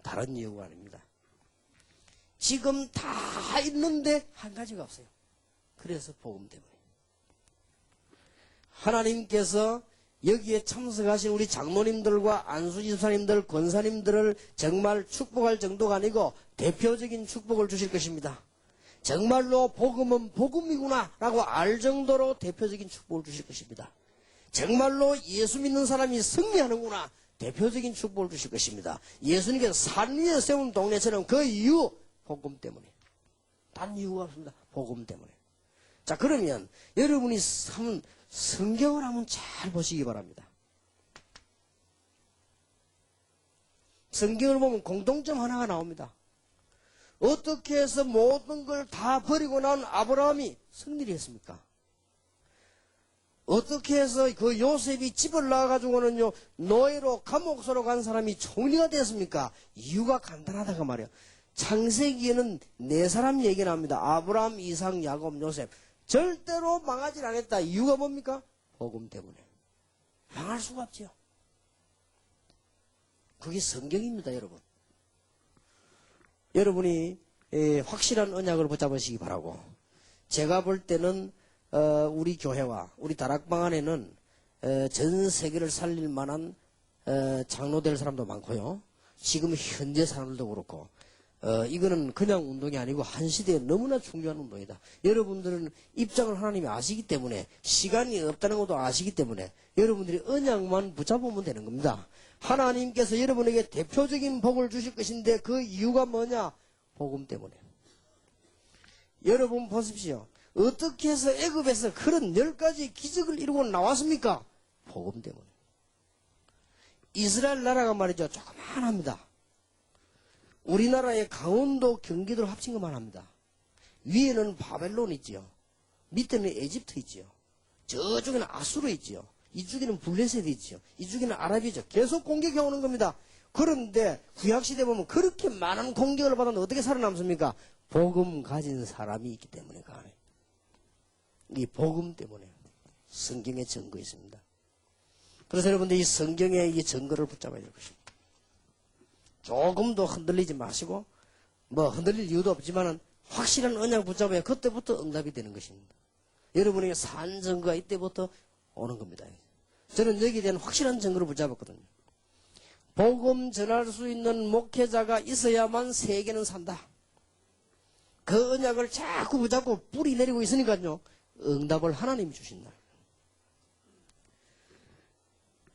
다른 이유가 아닙니다. 지금 다 있는데 한 가지가 없어요. 그래서 복음 때문에. 하나님께서 여기에 참석하신 우리 장로님들과 안수집사님들, 권사님들을 정말 축복할 정도가 아니고 대표적인 축복을 주실 것입니다. 정말로 복음은 복음이구나 라고 알 정도로 대표적인 축복을 주실 것입니다. 정말로 예수 믿는 사람이 승리하는구나 대표적인 축복을 주실 것입니다. 예수님께서 산 위에 세운 동네처럼 그 이유 복음 때문에. 다른 이유가 없습니다. 복음 때문에. 자, 그러면 여러분이 성경을 한번 잘 보시기 바랍니다. 성경을 보면 공통점 하나가 나옵니다. 어떻게 해서 모든 걸 다 버리고 난 아브라함이 승리를 했습니까? 어떻게 해서 그 요셉이 집을 나와가지고는요, 노예로 감옥소로 간 사람이 총리가 됐습니까? 이유가 간단하다고 말이에요. 창세기에는 네 사람 얘기 나옵니다. 아브라함, 이삭, 야곱, 요셉. 절대로 망하지 않았다. 이유가 뭡니까? 복음 때문에. 망할 수가 없죠. 그게 성경입니다, 여러분. 여러분이 확실한 언약을 붙잡으시기 바라고. 제가 볼 때는 우리 교회와 우리 다락방 안에는 전 세계를 살릴 만한 장로될 사람도 많고요. 지금 현재 사람들도 그렇고 이거는 그냥 운동이 아니고 한 시대에 너무나 중요한 운동이다. 여러분들은 입장을 하나님이 아시기 때문에 시간이 없다는 것도 아시기 때문에 여러분들이 언약만 붙잡으면 되는 겁니다. 하나님께서 여러분에게 대표적인 복을 주실 것인데 그 이유가 뭐냐? 복음 때문에. 여러분 보십시오. 어떻게 해서 애굽에서 그런 10가지 기적을 이루고 나왔습니까? 복음 때문에. 이스라엘 나라가 말이죠. 조그만합니다. 우리나라의 강원도, 경기도를 합친 것만 합니다. 위에는 바벨론 있지요. 밑에는 에집트 있지요. 저쪽에는 아수르 있지요. 이쪽에는 블레셋이 있지요. 이쪽에는 아라비죠. 계속 공격해 오는 겁니다. 그런데 구약시대 보면 그렇게 많은 공격을 받았는데 어떻게 살아남습니까? 복음 가진 사람이 있기 때문에 가네. 이 복음 때문에 성경에 증거 있습니다. 그래서 여러분들 이 성경의 이 증거를 붙잡아야 될 것입니다. 조금도 흔들리지 마시고 흔들릴 이유도 없지만은 확실한 언약 붙잡아야 그때부터 응답이 되는 것입니다. 여러분에게 산 증거가 이때부터 오는 겁니다. 저는 여기에 대한 확실한 증거를 붙잡았거든요. 복음 전할 수 있는 목회자가 있어야만 세계는 산다. 그 언약을 자꾸 붙잡고 뿌리 내리고 있으니까요. 응답을 하나님이 주신다.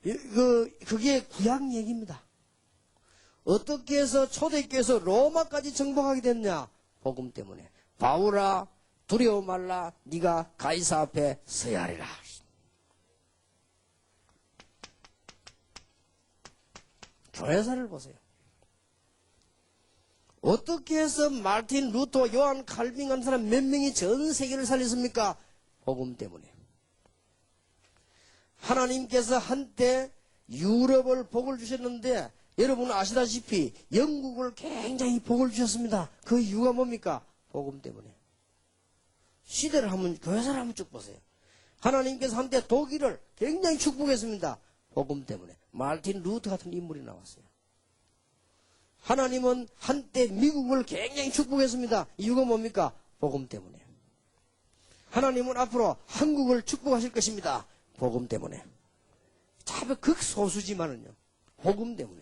그게 구약 얘기입니다. 어떻게 해서 초대교회에서 로마까지 정복하게 됐냐? 복음 때문에. 바울아 두려워 말라 네가 가이사 앞에 서야 하리라. 교회사를 보세요. 어떻게 해서 마르틴 루터, 요한 칼빈 같은 사람 몇 명이 전 세계를 살렸습니까? 복음 때문에. 하나님께서 한때 유럽을 복을 주셨는데 여러분 아시다시피 영국을 굉장히 복을 주셨습니다. 그 이유가 뭡니까? 복음 때문에. 시대를 한번, 교회사를 한번 쭉 보세요. 하나님께서 한때 독일을 굉장히 축복했습니다. 복음 때문에. 마르틴 루터 같은 인물이 나왔어요. 하나님은 한때 미국을 굉장히 축복했습니다. 이유가 뭡니까? 복음 때문에. 하나님은 앞으로 한국을 축복하실 것입니다. 복음 때문에. 참 극소수지만은요. 복음 때문에.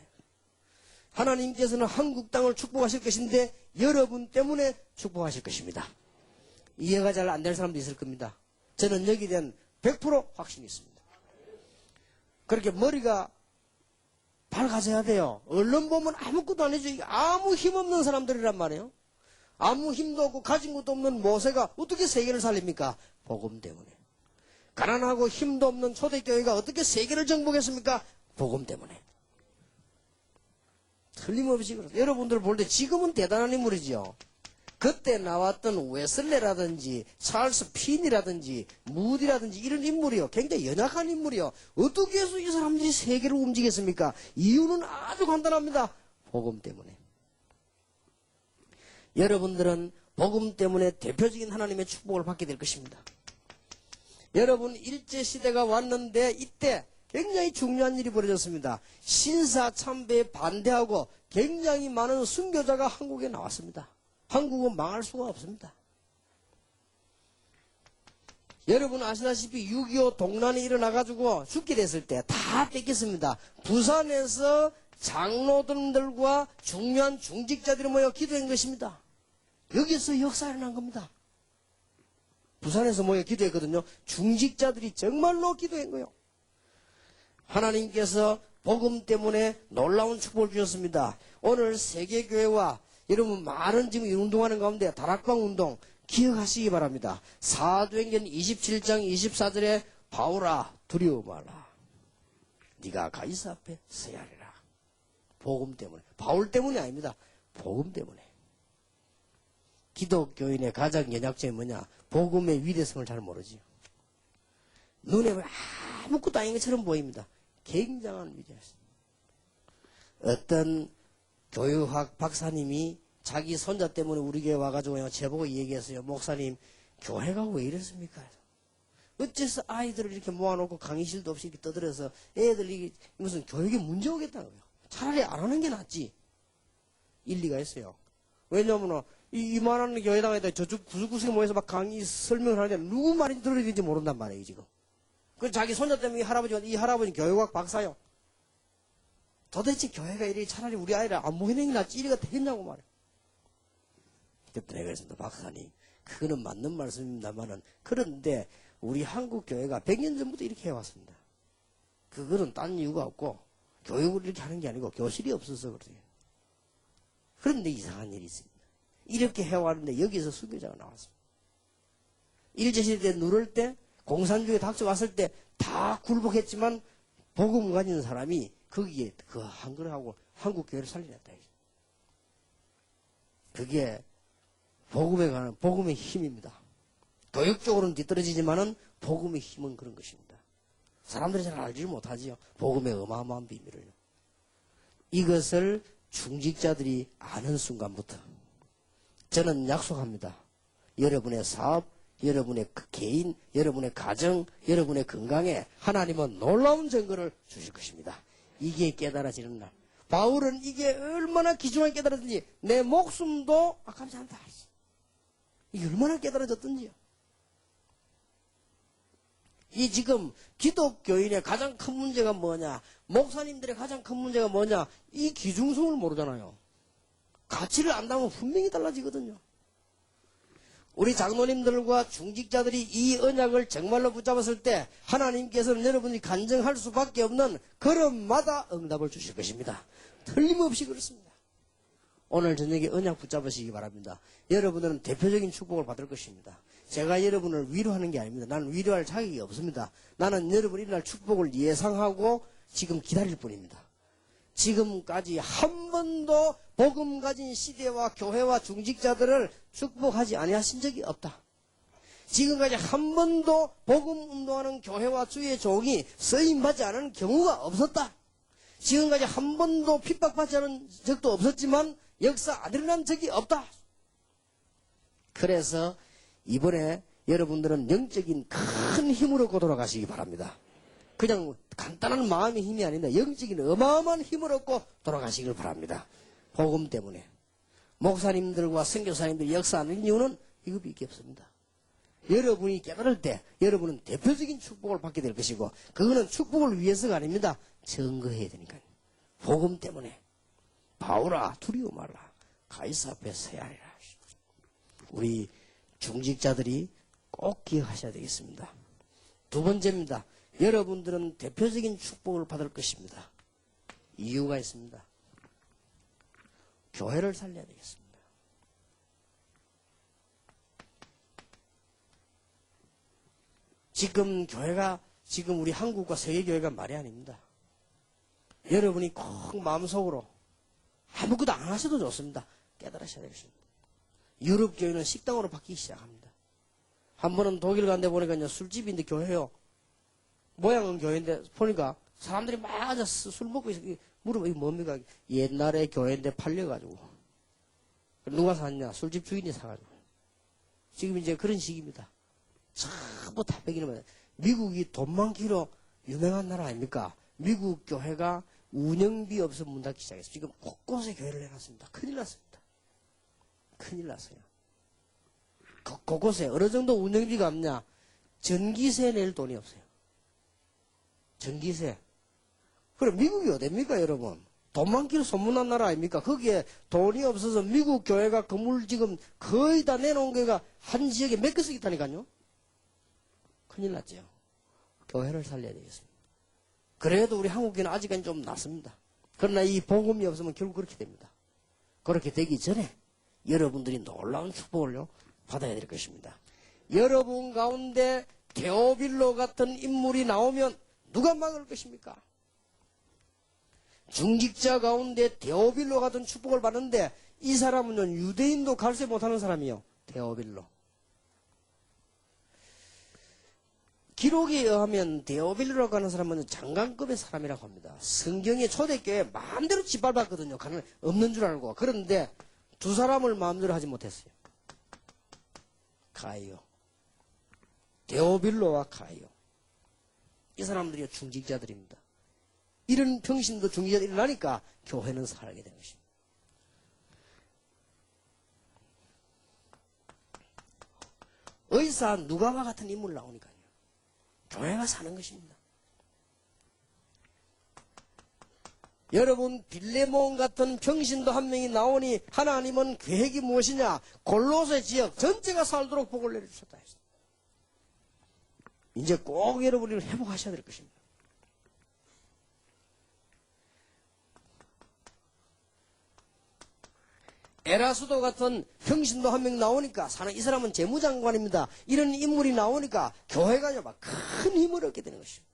하나님께서는 한국 땅을 축복하실 것인데 여러분 때문에 축복하실 것입니다. 이해가 잘 안 될 사람도 있을 겁니다. 저는 여기에 대한 100% 확신이 있습니다. 그렇게 머리가 밝아져야 돼요. 언론 보면 아무것도 안 해줘. 아무 힘없는 사람들이란 말이에요. 아무 힘도 없고 가진 것도 없는 모세가 어떻게 세계를 살립니까? 복음 때문에. 가난하고 힘도 없는 초대교회가 어떻게 세계를 정복했습니까? 복음 때문에. 틀림없이 그렇습니다. 여러분들 볼 때 지금은 대단한 인물이지요. 그때 나왔던 웨슬레라든지 찰스 핀이라든지 무디라든지 이런 인물이요. 굉장히 연약한 인물이요. 어떻게 해서 이 사람들이 세계를 움직였습니까? 이유는 아주 간단합니다. 복음 때문에. 여러분들은 복음 때문에 대표적인 하나님의 축복을 받게 될 것입니다. 여러분 일제시대가 왔는데 이때 굉장히 중요한 일이 벌어졌습니다. 신사참배에 반대하고 굉장히 많은 순교자가 한국에 나왔습니다. 한국은 망할 수가 없습니다. 여러분 아시다시피 6.25 동란이 일어나가지고 죽게 됐을 때 다 뺏겼습니다. 부산에서 장로들과 중요한 중직자들이 모여 기도한 것입니다. 여기서 역사가 일어난 겁니다. 부산에서 모여 기도했거든요. 중직자들이 정말로 기도한 거예요. 하나님께서 복음 때문에 놀라운 축복을 주셨습니다. 오늘 세계교회와 여러분 많은 지금 운동하는 가운데 다락방 운동 기억하시기 바랍니다. 사도행전 27장 24절에 바울아 두려워 말라. 네가 가이사 앞에 서야 하리라. 복음 때문에. 바울 때문이 아닙니다. 복음 때문에. 기독교인의 가장 연약점이 뭐냐? 복음의 위대성을 잘 모르지요. 눈에 아무것도 아닌 것처럼 보입니다. 굉장한 위대성. 어떤 교육학 박사님이 자기 손자 때문에 우리 교회 와가지고 제보고 얘기했어요. 목사님, 교회가 왜 이랬습니까? 어째서 아이들을 이렇게 모아놓고 강의실도 없이 이렇게 떠들어서 애들이 무슨 교육에 문제 오겠다는 거예요. 차라리 안 하는 게 낫지. 일리가 있어요. 왜냐하면 이만한 교회당에다 저쪽 구석구석에 모여서 막 강의 설명을 하는데 누구 말인지 들어야 되는지 모른단 말이에요, 지금. 그 자기 손자 때문에 이 할아버지 교육학 박사요. 도대체 교회가 이래 차라리 우리 아이를 안 보이는 게 낫지 이래가 되겠냐고 말이에요. 그때 내가 그랬습니다. 박사님, 그거는 맞는 말씀입니다만은 그런데 우리 한국 교회가 100년 전부터 이렇게 해왔습니다. 그거는 딴 이유가 없고 교육을 이렇게 하는 게 아니고 교실이 없어서 그래요. 그런데 이상한 일이 있습니다. 이렇게 해왔는데 여기서 순교자가 나왔습니다. 일제시대 누를 때 공산주의 닥쳐왔을 때 다 굴복했지만 복음 가진 사람이 거기에 그 한글하고 한국 교회를 살려냈다. 그게 복음에 관한 복음의 힘입니다. 교육적으로는 뒤떨어지지만은 복음의 힘은 그런 것입니다. 사람들이 잘 알지 못하지요. 복음의 어마어마한 비밀을요. 이것을 중직자들이 아는 순간부터 저는 약속합니다. 여러분의 사업, 여러분의 개인, 여러분의 가정, 여러분의 건강에 하나님은 놀라운 증거를 주실 것입니다. 이게 깨달아지는 날. 바울은 이게 얼마나 귀중하게 깨달았든지 내 목숨도 아깝지 않다. 이게 얼마나 깨달아졌든지요. 이 지금 기독교인의 가장 큰 문제가 뭐냐? 목사님들의 가장 큰 문제가 뭐냐? 이 기중성을 모르잖아요. 가치를 안다면 분명히 달라지거든요. 우리 장로님들과 중직자들이 이 언약을 정말로 붙잡았을 때 하나님께서는 여러분이 간증할 수밖에 없는 걸음마다 응답을 주실 것입니다. 틀림없이 그렇습니다. 오늘 저녁에 언약 붙잡으시기 바랍니다. 여러분들은 대표적인 축복을 받을 것입니다. 제가 여러분을 위로하는 게 아닙니다. 나는 위로할 자격이 없습니다. 나는 여러분이 이날 축복을 예상하고 지금 기다릴 뿐입니다. 지금까지 한 번도 복음 가진 시대와 교회와 중직자들을 축복하지 아니하신 적이 없다. 지금까지 한 번도 복음 운동하는 교회와 주의 종이 쓰임받지 않은 경우가 없었다. 지금까지 한 번도 핍박받지 않은 적도 없었지만 역사 안 일어난 적이 없다. 그래서 이번에 여러분들은 영적인 큰 힘을 얻고 돌아가시기 바랍니다. 그냥 간단한 마음의 힘이 아닌데 영적인 어마어마한 힘을 얻고 돌아가시길 바랍니다. 복음 때문에. 목사님들과 선교사님들이 역사하는 이유는 이것밖에 없습니다. 여러분이 깨달을 때 여러분은 대표적인 축복을 받게 될 것이고 그거는 축복을 위해서가 아닙니다. 증거해야 되니까요. 복음 때문에. 바울아 두려워 말라. 가이사 앞에 서야 하리라. 우리 중직자들이 꼭 기억하셔야 되겠습니다. 두 번째입니다. 여러분들은 대표적인 축복을 받을 것입니다. 이유가 있습니다. 교회를 살려야 되겠습니다. 지금 우리 한국과 세계교회가 말이 아닙니다. 여러분이 꼭 마음속으로 아무것도 안 하셔도 좋습니다. 깨달으셔야 되겠습니다. 유럽 교회는 식당으로 바뀌기 시작합니다. 한 번은 독일 간데 보니까 술집인데 교회요. 모양은 교회인데 보니까 사람들이 막 앉아서 술 먹고 있어. 물어봐, 이거 뭡니까? 옛날에 교회인데 팔려가지고. 누가 샀냐? 술집 주인이 사가지고. 지금 이제 그런 시기입니다. 전부 다 뺏기는 거예요. 미국이 돈 많기로 유명한 나라 아닙니까? 미국 교회가 운영비 없어 문 닫기 시작했어요. 지금 곳곳에 교회를 해놨습니다. 큰일 났습니다. 큰일 났어요. 곳곳에 어느 정도 운영비가 없냐? 전기세 낼 돈이 없어요. 전기세. 그럼 미국이 어딥니까, 여러분? 돈 많기로 소문난 나라 아닙니까? 거기에 돈이 없어서 미국 교회가 건물 지금 거의 다 내놓은 게가 한 지역에 몇 개씩 있다니까요? 큰일 났죠. 교회를 살려야 되겠습니다. 그래도 우리 한국교회는 아직은 좀 낫습니다. 그러나 이 복음이 없으면 결국 그렇게 됩니다. 그렇게 되기 전에 여러분들이 놀라운 축복을요, 받아야 될 것입니다. 여러분 가운데 데오빌로 같은 인물이 나오면 누가 막을 것입니까? 중직자 가운데 데오빌로 같은 축복을 받는데 이 사람은 유대인도 갈세 못하는 사람이요. 데오빌로. 기록에 의하면 데오빌로라고 하는 사람은 장관급의 사람이라고 합니다. 성경의 초대교회 마음대로 짓밟았거든요. 가는 없는 줄 알고. 그런데 두 사람을 마음대로 하지 못했어요. 가이오. 데오빌로와 가이오. 이 사람들이 중직자들입니다. 이런 평신도 중직자들이 일어나니까 교회는 살게 되는 것입니다. 의사 누가와 같은 인물 나오니까요. 교회가 사는 것입니다. 여러분 빌레몬 같은 평신도 한 명이 나오니 하나님은 계획이 무엇이냐? 골로새 지역 전체가 살도록 복을 내려주셨다 했습니다. 이제 꼭 여러분이 회복하셔야 될 것입니다. 에라수도 같은 평신도 한 명 나오니까 이 사람은 재무장관입니다. 이런 인물이 나오니까 교회가 막 큰 힘을 얻게 되는 것입니다.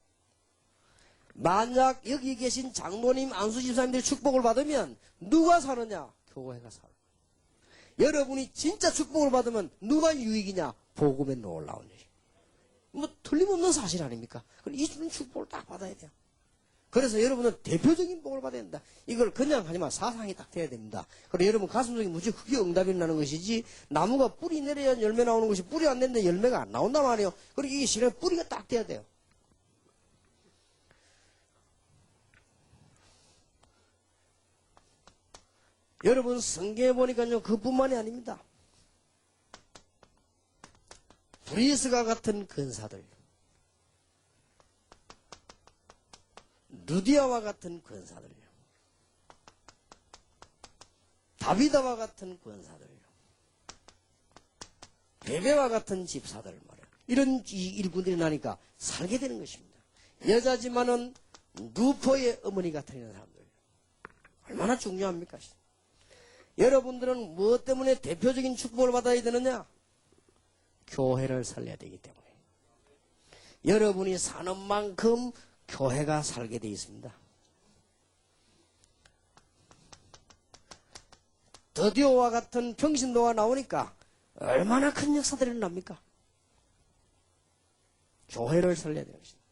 만약 여기 계신 장로님, 안수집사님들이 축복을 받으면 누가 사느냐? 교회가 살아. 여러분이 진짜 축복을 받으면 누가 유익이냐? 복음에 놀라운 일이. 뭐 틀림없는 사실 아닙니까? 그럼 이 주는 축복을 딱 받아야 돼요. 그래서 여러분은 대표적인 복을 받아야 된다. 이걸 그냥 하지만 사상이 딱 돼야 됩니다. 그리고 여러분 가슴속에 무지 그게 응답이 나는 것이지, 나무가 뿌리 내려야 열매 나오는 것이 뿌리 안 내는데 열매가 안 나온단 말이에요. 그리고 이게 실은 뿌리가 딱 돼야 돼요. 여러분 성경에 보니까요, 그뿐만이 아닙니다. 브리스가 같은 근사들, 누디아와 같은 권사들요, 다비다와 같은 권사들요, 베베와 같은 집사들 말이에요. 이런 일꾼들이 나니까 살게 되는 것입니다. 여자지만은 누포의 어머니 같은 이런 사람들 얼마나 중요합니까? 여러분들은 무엇 때문에 대표적인 축복을 받아야 되느냐? 교회를 살려야 되기 때문에. 여러분이 사는 만큼 교회가 살게 되어 있습니다. 드디어와 같은 평신도가 나오니까 얼마나 큰 역사들이 일어납니까? 교회를 살려야 되는 것입니다.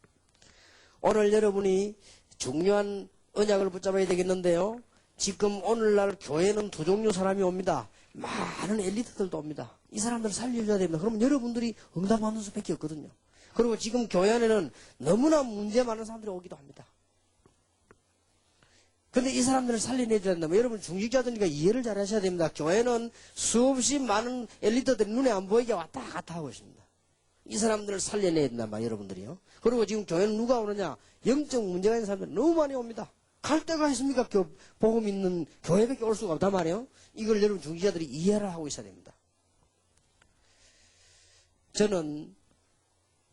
오늘 여러분이 중요한 언약을 붙잡아야 되겠는데요. 지금 오늘날 교회는 두 종류 사람이 옵니다. 많은 엘리트들도 옵니다. 이 사람들을 살려줘야 됩니다. 그러면 여러분들이 응답하는 수밖에 없거든요. 그리고 지금 교회 안에는 너무나 문제 많은 사람들이 오기도 합니다. 근데 이 사람들을 살려내줘야 된다면 여러분 중직자들이니까 이해를 잘 하셔야 됩니다. 교회는 수없이 많은 엘리트들이 눈에 안 보이게 왔다 갔다 하고 있습니다. 이 사람들을 살려내야 된다면 여러분들이요. 그리고 지금 교회는 누가 오느냐? 영적 문제가 있는 사람들이 너무 많이 옵니다. 갈 데가 있습니까? 복음 있는 교회밖에 올 수가 없단 말이에요. 이걸 여러분 중직자들이 이해를 하고 있어야 됩니다. 저는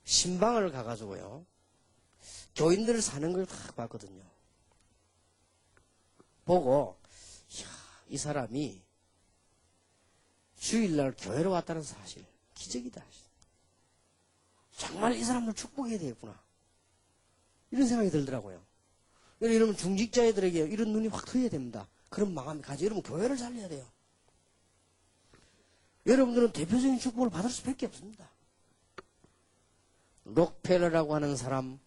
신방을 가가지고요. 교인들 사는 걸 다 봤거든요. 보고, 이야, 이 사람이 주일날 교회로 왔다는 사실, 기적이다. 정말 이 사람을 축복해야 되겠구나. 이런 생각이 들더라고요. 여러분 중직자애들에게 이런 눈이 확 트여야 됩니다. 그런 마음이 가지. 여러분 교회를 살려야 돼요. 여러분들은 대표적인 축복을 받을 수밖에 없습니다. 록펠러라고 하는 사람,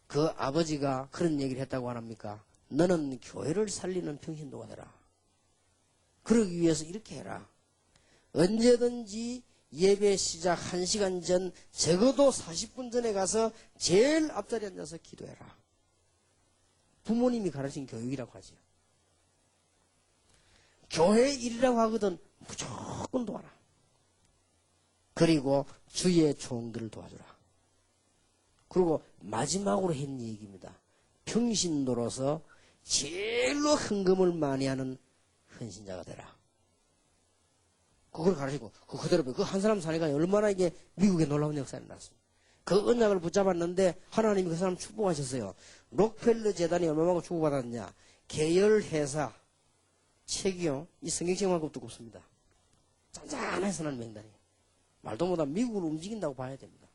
그 아버지가 그런 얘기를 했다고 안 합니까? 너는 교회를 살리는 평신도가 되라. 그러기 위해서 이렇게 해라. 언제든지 예배 시작 1시간 전, 적어도 40분 전에 가서 제일 앞자리에 앉아서 기도해라. 부모님이 가르친 교육이라고 하죠. 교회 일이라고 하거든 무조건 도와라. 그리고 주의 종들을 도와주라. 그리고 마지막으로 했는 얘기입니다. 평신도로서 제일로 헌금을 많이 하는 헌신자가 되라. 그걸 가르치고 그대로 그 한 사람 사니까 얼마나 이게 미국에 놀라운 역사가 났습니다. 그 언약을 붙잡았는데 하나님이 그 사람 축복하셨어요. 록펠러 재단이 얼마만큼 축복받았느냐. 계열회사 책이요. 이 성경책만큼 두껍습니다. 짠짠해서 나는 명단이. 말도 못하면 미국을 움직인다고 봐야 됩니다.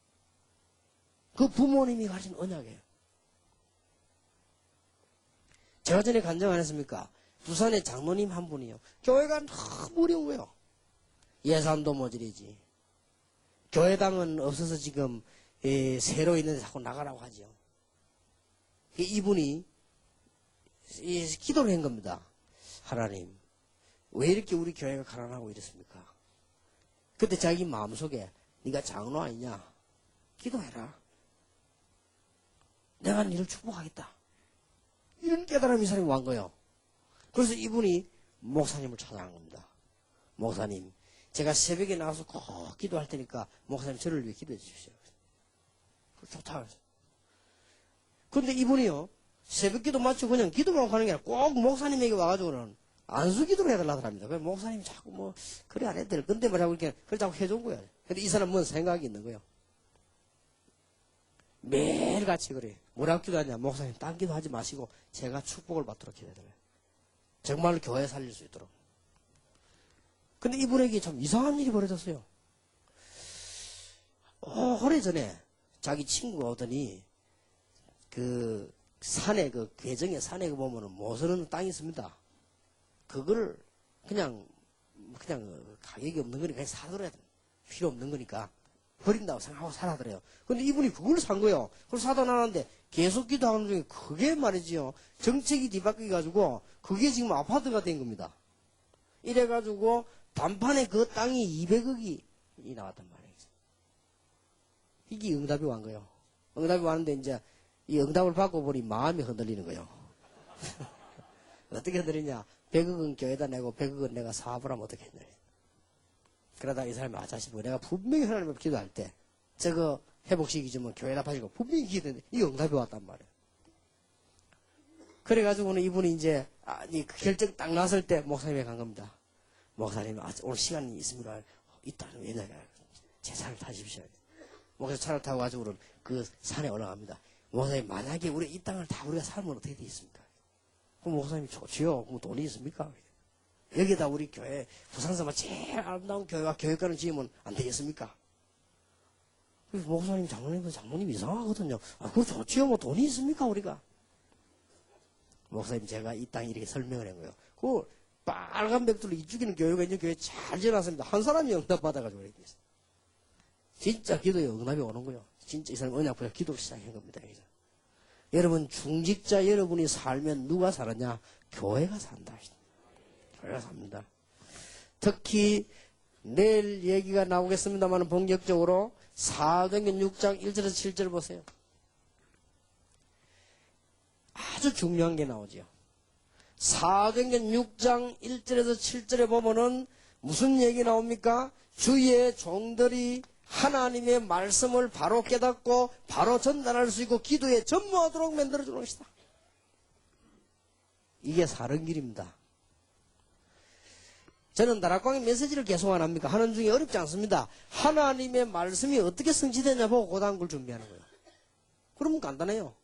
그 부모님이 가진 언약이에요. 제가 전에 간증 안 했습니까? 부산에 장로님 한 분이요. 교회가 너무 어려운 거예요. 예산도 모자리지. 교회당은 없어서 지금 새로 있는데 자꾸 나가라고 하죠. 이분이 기도를 한 겁니다. 하나님, 왜 이렇게 우리 교회가 가난하고 이렇습니까? 그때 자기 마음속에 네가 장로 아니냐? 기도해라. 내가 너를 축복하겠다. 이런 깨달음이 이 사람이 왔 거예요. 그래서 이분이 목사님을 찾아간 겁니다. 목사님, 제가 새벽에 나와서 꼭 기도할 테니까 목사님 저를 위해 기도해 주십시오. 좋다. 그런데 이분이요, 새벽 기도 마치고 그냥 기도만 가는 게 아니라 꼭 목사님에게 와가지고는 안수 기도를 해달라고 합니다. 그래서 목사님이 자꾸 뭐, 그래 안 해도 될 건데 말하고 이렇게, 그걸 자꾸 해준 거야. 근데 이 사람은 뭔 생각이 있는 거예요. 매일같이 그래. 뭐라고 기도하냐. 목사님, 딴 기도하지 마시고 제가 축복을 받도록 기도해달래요. 정말로 교회 살릴 수 있도록. 근데 이분에게 참 이상한 일이 벌어졌어요. 오래전에 자기 친구가 오더니 그 산에 그 괴정의 산에 보면은 모서는 땅이 있습니다. 그걸 그냥 가격이 없는 거니까 그냥 사들어야 돼. 필요 없는 거니까 버린다고 생각하고 살아더래요. 근데 이분이 그걸 산 거예요. 그걸 사다 놨는데 계속 기도하는 중에 그게 말이지요. 정책이 뒤바뀌어 가지고 그게 지금 아파트가 된 겁니다. 이래가지고 단판에 그 땅이 200억이 나왔단 말이에요. 이게 응답이 왔 거예요. 응답이 왔는데 이제 이 응답을 받고 보니 마음이 흔들리는 거예요. 어떻게 흔들리냐. 100억은 교회다 내고 100억은 내가 사업을 하면 어떻게 했냐. 그러다 이 사람이 자식보고 내가 분명히 하나님 앞에 기도할 때 저거 회복시키지만 교회다 파시고 분명히 기도했는데 이 응답이 왔단 말이에요. 그래가지고는 이분이 이제 이 결정 딱 났을 때 목사님에 간 겁니다. 목사님 오늘 시간이 있습니다. 있다는 왜냐면 제 차를 타십시오. 목사님 차를 타고 가지고는 그 산에 올라갑니다. 목사님 만약에 우리 이 땅을 다 우리가 살면 어떻게 되겠습니까? 그럼 목사님이 좋지요. 그럼 돈이 있습니까? 여기다 우리 교회 부산에서 제일 아름다운 교회와 교회관을 지으면 안 되겠습니까? 그래서 목사님 장모님 이상하거든요. 그거 좋지요. 뭐 돈이 있습니까 우리가? 목사님 제가 이 땅 이렇게 설명을 한 거예요. 그 빨간 벽돌로 이죽이는 교회가 있는 교회 잘 지어놨습니다. 한 사람이 응답 받아가지고 이렇게 있어요. 진짜 기도에 응답이 오는 거예요. 진짜 이 사람 언약 보여 기도를 시작한 겁니다. 그래서. 여러분 중직자 여러분이 살면 누가 살았냐? 교회가 산다. 교회가 삽니다. 특히 내일 얘기가 나오겠습니다만 본격적으로 사도행전 6장 1절에서 7절 보세요. 아주 중요한 게 나오죠. 사도행전 6장 1절에서 7절에 보면은 무슨 얘기 나옵니까? 주의 종들이 하나님의 말씀을 바로 깨닫고 바로 전달할 수 있고 기도에 전무하도록 만들어주는 것이다. 이게 사는 길입니다. 저는 다락방의 메시지를 계속 안 합니까? 하는 중에 어렵지 않습니다. 하나님의 말씀이 어떻게 성취되냐 보고 그 다음 걸 준비하는 거예요. 그러면 간단해요.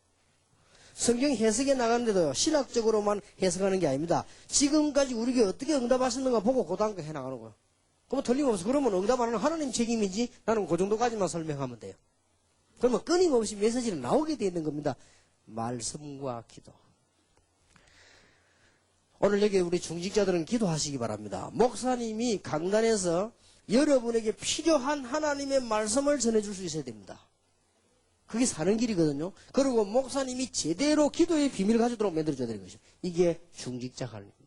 성경 해석에 나가는데도 신학적으로만 해석하는 게 아닙니다. 지금까지 우리에게 어떻게 응답하셨는가 보고 그 다음 거 해나가는 거예요. 그러면 틀림없어. 그러면 응답하는 하나님 책임이지 나는 그 정도까지만 설명하면 돼요. 그러면 끊임없이 메시지는 나오게 되어 있는 겁니다. 말씀과 기도. 오늘 여기 우리 중직자들은 기도하시기 바랍니다. 목사님이 강단에서 여러분에게 필요한 하나님의 말씀을 전해줄 수 있어야 됩니다. 그게 사는 길이거든요. 그리고 목사님이 제대로 기도의 비밀을 가지도록 만들어줘야 되는 것이죠. 이게 중직자 관리입니다.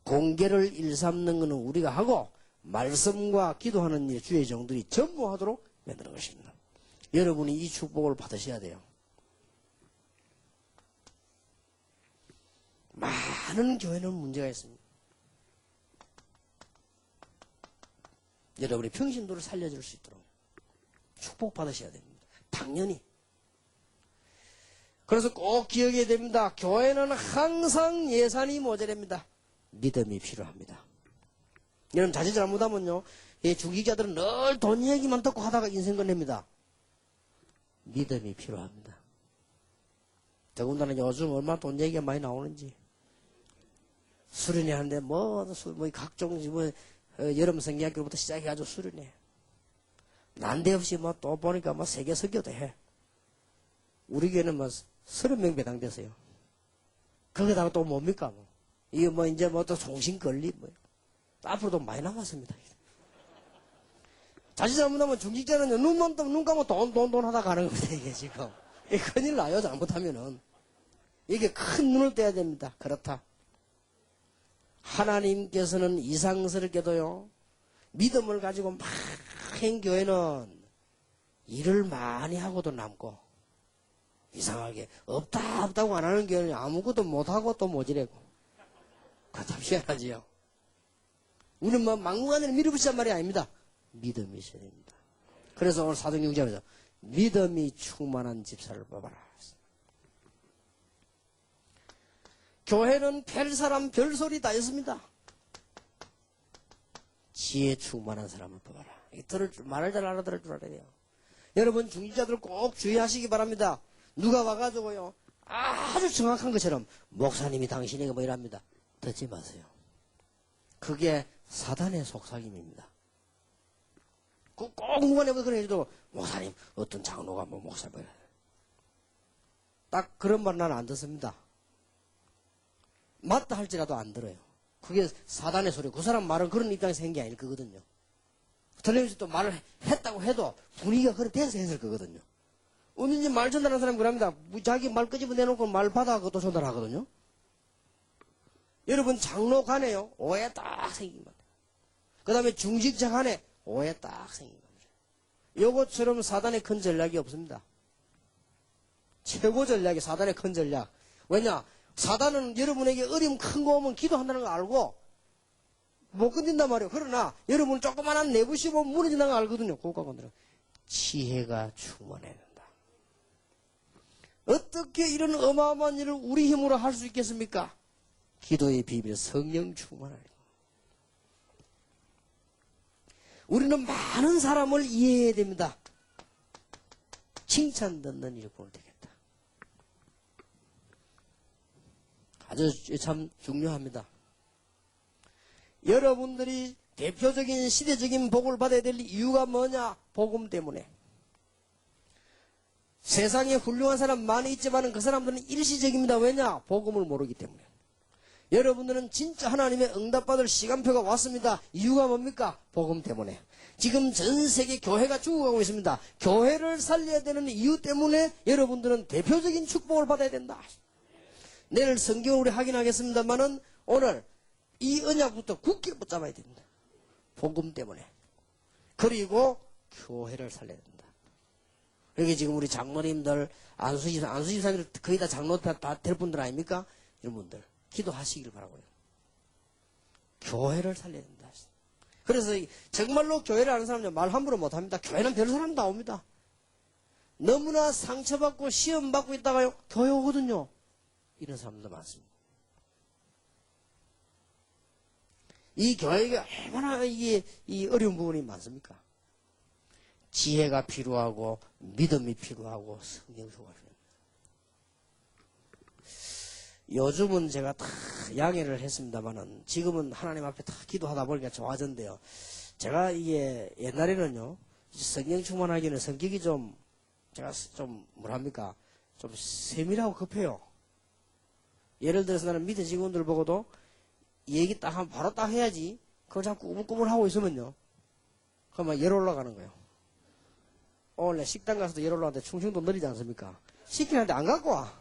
공개를 일삼는 것은 우리가 하고 말씀과 기도하는 일 주의 종들이 전부 하도록 만드는 것입니다. 여러분이 이 축복을 받으셔야 돼요. 많은 교회는 문제가 있습니다. 여러분이 평신도를 살려줄 수 있도록 축복받으셔야 됩니다. 당연히. 그래서 꼭 기억해야 됩니다. 교회는 항상 예산이 모자랍니다. 믿음이 필요합니다. 여러분 자칫 잘못하면요, 중직자들은 늘 돈 얘기만 듣고 하다가 인생 끝냅니다. 믿음이 필요합니다. 더군다나 요즘 얼마나 돈 얘기가 많이 나오는지. 수련회 하는데 각종 여름 성경학교부터 시작해가지고 수련회. 난데없이 또 보니까 세계 설교도 해. 우리 교회는 30명 배당됐어요. 거기다가 또 뭡니까 이게 이제 또 송신권리 앞으로도 많이 남았습니다. 자칫 잘못하면 중직자는 눈 감고 돈 하다 가는 겁니다. 이게 지금. 이게 큰일 나요. 잘못하면은. 이게 큰 눈을 떼야 됩니다. 그렇다. 하나님께서는 이상스럽게도요, 믿음을 가지고 막 한 교회는 일을 많이 하고도 남고, 이상하게 없다고 안 하는 교회는 아무것도 못하고 또 모지래고. 그거 참 희한하지요. 우리는 막무가내로 밀어붙이란 말이 아닙니다. 믿음이 있어야 됩니다. 그래서 오늘 사도행 6장에서 믿음이 충만한 집사를 뽑아라. 교회는 별 사람 별소리 다 있습니다. 지혜 충만한 사람을 뽑아라. 말을 잘 알아들을 줄 알아야 돼요. 여러분 중직자들 꼭 주의하시기 바랍니다. 누가 와가지고요 아주 정확한 것처럼 목사님이 당신에게 이랍니다. 듣지 마세요. 그게 사단의 속삭임입니다. 꼭 누가 내가 그런 얘기도 목사님 어떤 장로가 목사 딱 그런 말 나는 안 듣습니다. 맞다 할지라도 안 들어요. 그게 사단의 소리. 그 사람 말은 그런 입장에서 한 게 아닐 거거든요. 틀림없이 또 말을 했다고 해도 분위기가 그렇게 돼서 했을 거거든요. 언제든지 말 전달하는 사람이 그럽니다. 자기 말 끄집어 내놓고 말 받아 그것도 전달하거든요. 여러분 장로 간에요 오해 딱 생기면 돼요. 그 다음에 중직자 간에 오해 딱 생기면 돼요. 요것처럼 사단의 큰 전략이 없습니다. 최고 전략이 사단의 큰 전략. 왜냐? 사단은 여러분에게 어려움 큰 거 오면 기도한다는 걸 알고 못 견딘단 말이에요. 그러나 여러분 조그만한 내부시 보면 무너진다는 걸 알거든요. 고가관들은 지혜가 충만해야 된다. 어떻게 이런 어마어마한 일을 우리 힘으로 할 수 있겠습니까? 기도의 비밀 성령 충만하리라. 우리는 많은 사람을 이해해야 됩니다. 칭찬 듣는 일을 보면 되겠다. 아주 참 중요합니다. 여러분들이 대표적인 시대적인 복을 받아야 될 이유가 뭐냐? 복음 때문에. 세상에 훌륭한 사람 많이 있지만 그 사람들은 일시적입니다. 왜냐? 복음을 모르기 때문에. 여러분들은 진짜 하나님의 응답받을 시간표가 왔습니다. 이유가 뭡니까? 복음 때문에. 지금 전 세계 교회가 죽어가고 있습니다. 교회를 살려야 되는 이유 때문에 여러분들은 대표적인 축복을 받아야 된다. 내일 성경을 우리 확인하겠습니다만은 오늘 이 언약부터 굳게 붙잡아야 됩니다. 복음 때문에. 그리고 교회를 살려야 된다. 여기 지금 우리 장로님들, 안수집사님들 거의 다 장로 다 될 분들 아닙니까? 이런 분들 기도하시길 바라고요. 교회를 살려야 된다. 그래서 정말로 교회를 아는 사람은 말 함부로 못합니다. 교회는 별 사람 다 옵니다. 너무나 상처받고 시험받고 있다가요 교회 오거든요. 이런 사람도 많습니다. 이 교회가 얼마나 이게 이 어려운 부분이 많습니까? 지혜가 필요하고 믿음이 필요하고 성령수가 필요합니다. 요즘은 제가 다 양해를 했습니다만은 지금은 하나님 앞에 다 기도하다 보니까 좋아졌는데요. 제가 이게 옛날에는요, 성령 충만하기는 성격이 좀 제가 좀 뭐랍니까? 좀 세밀하고 급해요. 예를 들어서 나는 밑에 직원들 보고도 얘기 딱 하면 바로 딱 해야지. 그걸 자꾸 꾸물꾸물하고 있으면요. 그러면 열 올라가는 거예요. 원래 식당 가서도 열 올라가는데 충충도 느리지 않습니까? 시키는데 안 갖고 와.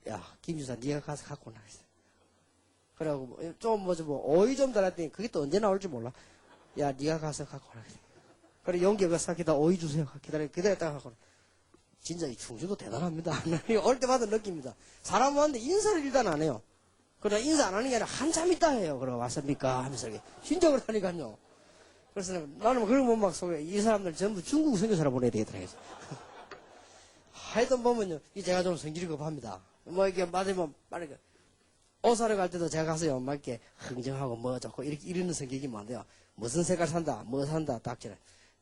야, 김주사, 네가 가서 갖고 오라. 그래갖고, 좀, 오이 좀 달았더니, 그게 또 언제 나올지 몰라. 야, 네가 가서 갖고 오라. 그래, 용기가 싹기다 오이 주세요. 기다렸다가 갖고 오라. 진짜 이 충주도 대단합니다. 올 때마다 느낍니다. 사람 왔는데 인사를 일단 안 해요. 그러나 인사 안 하는 게 아니라 한참 있다 해요. 그래, 왔습니까? 하면서 이렇게. 진짜 그렇다니까요. 그래서 나는 그걸 못 막 속에 이 사람들 전부 중국 선교사라 보내야 되겠더라고요. 하여튼 보면요, 제가 좀 성질이 급합니다. 뭐 이렇게 맞으면 빠르게 옷 사러 갈 때도 제가 가서요, 막 이렇게 흥정하고 뭐 좋고 이렇게 이러는 성격이 많아요. 무슨 색깔 산다, 뭐 산다, 딱지를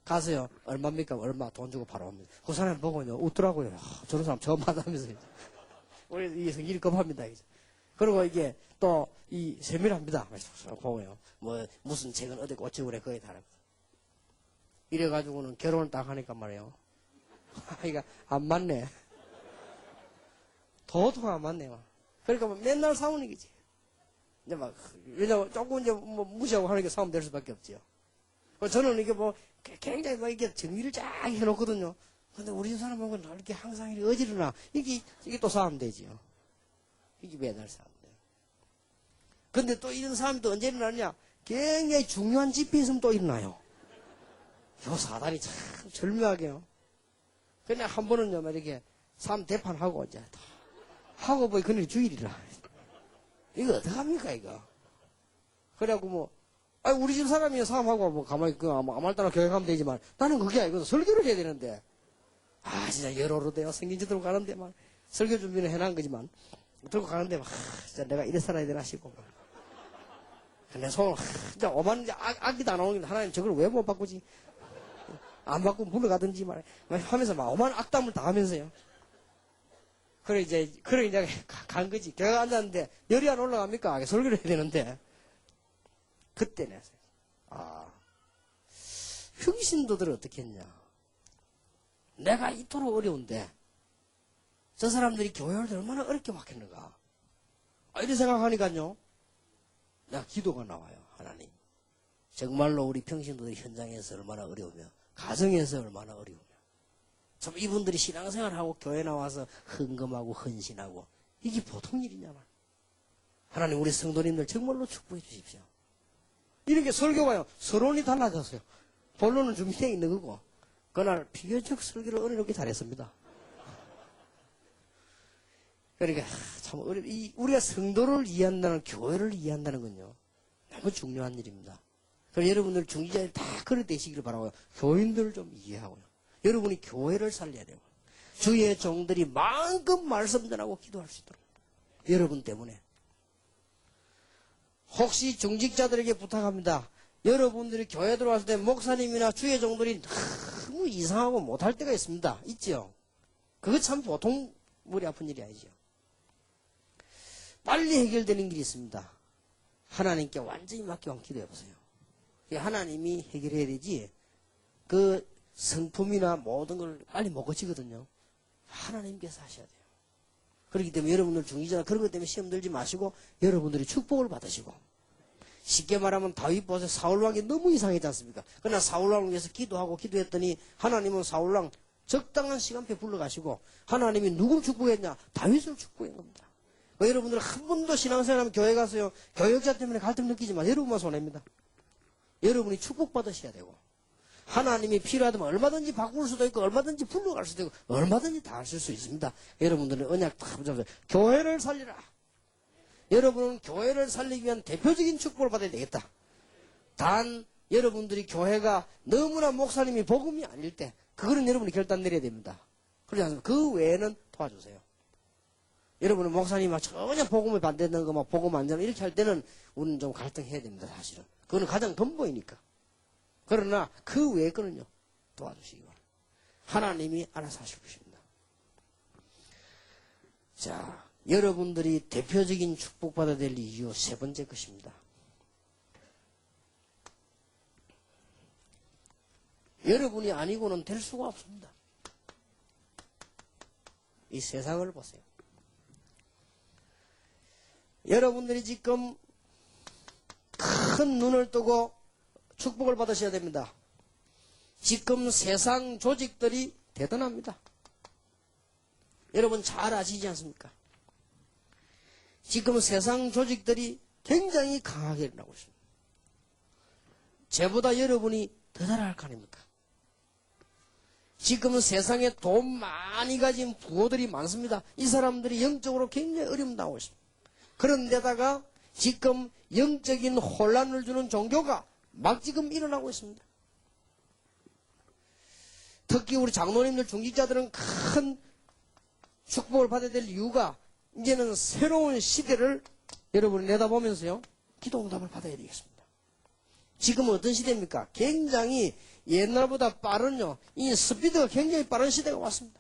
가서요, 얼마입니까? 얼마 돈 주고 바로 옵니다. 그 사람 보고요, 웃더라고요. 저런 사람 처음 만나면서 우리 이 성질이 급합니다. 이제. 그리고 이게 또 이 세밀합니다. 보고요, 뭐 무슨 책은 어디 꽂히고 그래 거기에 다릅니다. 이래가지고는 결혼을 딱 하니까 말이에요. 이거 안 맞네. 도통 안 맞네요. 그러니까 뭐 맨날 싸우는 거지. 이제 막, 왜냐면 조금 이제 뭐 무시하고 하는 게 싸움 될 수밖에 없지요. 저는 이게 뭐 굉장히 막 이게 정리를 쫙 해놓거든요. 근데 우리 집 사람하고는 이렇게 항상 이렇게 어지르나. 이게 또 싸우면 되지요. 이게 맨날 싸우면 돼요. 근데 또 이런 싸움이 또 언제 일어나냐? 굉장히 중요한 집회 있으면 또 일어나요. 요 사단이 참 절묘하게요. 그냥 한 번은요, 막 이렇게 싸움 대판하고 이제 다 하고 보니 그날 주일이라. 이거 어떡합니까, 이거? 그래갖고 뭐, 우리 집 사람이 싸움하고 뭐 가만히 아무 말 따라 교육하면 되지만 나는 그게 아니거든. 설교를 해야 되는데. 진짜 여러로 돼요. 성경지 들고 가는데 막 설교 준비는 해놓은 거지만 들고 가는데 막 진짜 내가 이래 살아야 되나 싶고. 내 손을 진짜 오만 악기도 안 오는데 하나님 저걸 왜 못 바꾸지? 안 바꾸면 물러가든지 하면서 막 오만 악담을 다 하면서요. 그래 이제 간 거지. 걔가 앉았는데 열이 안 올라갑니까? 설교를 해야 되는데 그때는 흑신도들은 어떻게 했냐? 내가 이토록 어려운데 저 사람들이 교회를 얼마나 어렵게 막혔는가? 이렇게 생각하니까요. 내가 기도가 나와요. 하나님. 정말로 우리 평신도들이 현장에서 얼마나 어려우며 가정에서 얼마나 어려우며 참 이분들이 신앙생활하고 교회 나와서 헌금하고 헌신하고 이게 보통 일이냐 말. 하나님 우리 성도님들 정말로 축복해 주십시오. 이렇게 설교가요. 서론이 달라졌어요. 본론은 준비되어 있는 거고 그날 비교적 설교를 어렵게 잘했습니다. 그러니까 참 우리가 성도를 이해한다는 교회를 이해한다는 건요. 너무 중요한 일입니다. 그래서 여러분들 중지자들 다 그렇게 되시기를 바라고요. 교인들을 좀 이해하고요. 여러분이 교회를 살려야 되고 주의 종들이 마음껏 말씀 전하고 기도할 수 있도록 여러분 때문에 혹시 중직자들에게 부탁합니다. 여러분들이 교회 들어왔을 때 목사님이나 주의 종들이 너무 이상하고 못할 때가 있습니다. 있죠? 그거 참 보통 머리 아픈 일이 아니죠. 빨리 해결되는 길이 있습니다. 하나님께 완전히 맡기고 기도해보세요. 하나님이 해결해야 되지 그 성품이나 모든 걸 빨리 못 고치거든요. 하나님께서 하셔야 돼요. 그렇기 때문에 여러분들 중지자나 그런 것 때문에 시험 들지 마시고 여러분들이 축복을 받으시고 쉽게 말하면 다윗 보세요. 사울왕이 너무 이상했지 않습니까? 그러나 사울왕을 위해서 기도하고 기도했더니 하나님은 사울왕 적당한 시간표에 불러가시고 하나님이 누굴 축복했냐? 다윗을 축복한 겁니다. 여러분들 한 번도 신앙생활하면 교회 가서요. 교역자 때문에 갈등 느끼지만 여러분만 손해입니다. 여러분이 축복받으셔야 되고 하나님이 필요하다면 얼마든지 바꿀 수도 있고 얼마든지 불러갈 수도 있고 얼마든지 다 하실 수 있습니다. 여러분들은 언약 다 붙잡으세요. 교회를 살리라. 여러분은 교회를 살리기 위한 대표적인 축복을 받아야 되겠다. 단 여러분들이 교회가 너무나 목사님이 복음이 아닐 때 그거는 여러분이 결단 내려야 됩니다. 그렇지 않습니까? 그 외에는 도와주세요. 여러분은 목사님 막 전혀 복음을 반대하는 거 막 복음 안 되는 이렇게 할 때는 우리는 좀 갈등해야 됩니다, 사실은. 그거는 가장 덤보이니까. 그러나 그 외의 거는요, 도와주시기 바랍니다. 하나님이 알아서 하실 것입니다. 자, 여러분들이 대표적인 축복받아야 될 이유 세 번째 것입니다. 여러분이 아니고는 될 수가 없습니다. 이 세상을 보세요. 여러분들이 지금 큰 눈을 뜨고 축복을 받으셔야 됩니다. 지금 세상 조직들이 대단합니다. 여러분 잘 아시지 않습니까? 지금 세상 조직들이 굉장히 강하게 일어나고 있습니다. 저보다 여러분이 더 잘할 거 아닙니까? 지금 세상에 돈 많이 가진 부호들이 많습니다. 이 사람들이 영적으로 굉장히 어려움 당하고 있습니다. 그런데다가 지금 영적인 혼란을 주는 종교가 막 지금 일어나고 있습니다. 특히 우리 장로님들 중직자들은 큰 축복을 받아야 될 이유가 이제는 새로운 시대를 여러분이 내다보면서요, 기도 응답을 받아야 되겠습니다. 지금은 어떤 시대입니까? 굉장히 옛날보다 빠른요, 이 스피드가 굉장히 빠른 시대가 왔습니다.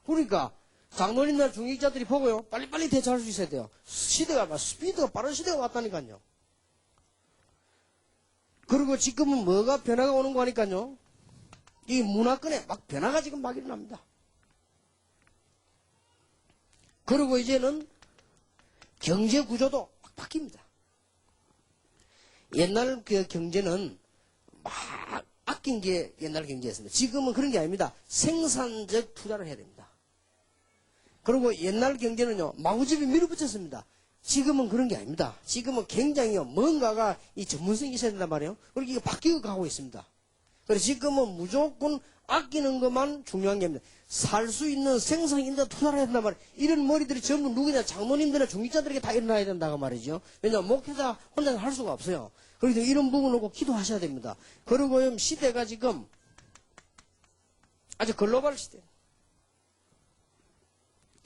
그러니까 장로님들 중직자들이 보고요, 빨리빨리 대처할 수 있어야 돼요. 시대가, 스피드가 빠른 시대가 왔다니까요. 그리고 지금은 뭐가 변화가 오는 거 하니까요, 이 문화권에 막 변화가 지금 막 일어납니다. 그리고 이제는 경제 구조도 막 바뀝니다. 옛날 그 경제는 막 아낀 게 옛날 경제였습니다. 지금은 그런 게 아닙니다. 생산적 투자를 해야 됩니다. 그리고 옛날 경제는요, 마구잡이 밀어붙였습니다. 지금은 그런 게 아닙니다. 지금은 굉장히요, 뭔가가 이 전문성이 있어야 된단 말이에요. 그렇게 이게 바뀌어 가고 있습니다. 그래서 지금은 무조건 아끼는 것만 중요한 게 아닙니다. 살 수 있는 생산인데 투자를 해야 된단 말이에요. 이런 머리들이 전부 누구냐, 장로님들이나 중직자들에게 다 일어나야 된다고 말이죠. 왜냐하면 목회자 혼자서 할 수가 없어요. 그래서 이런 부분을 꼭 기도하셔야 됩니다. 그리고 시대가 지금 아주 글로벌 시대.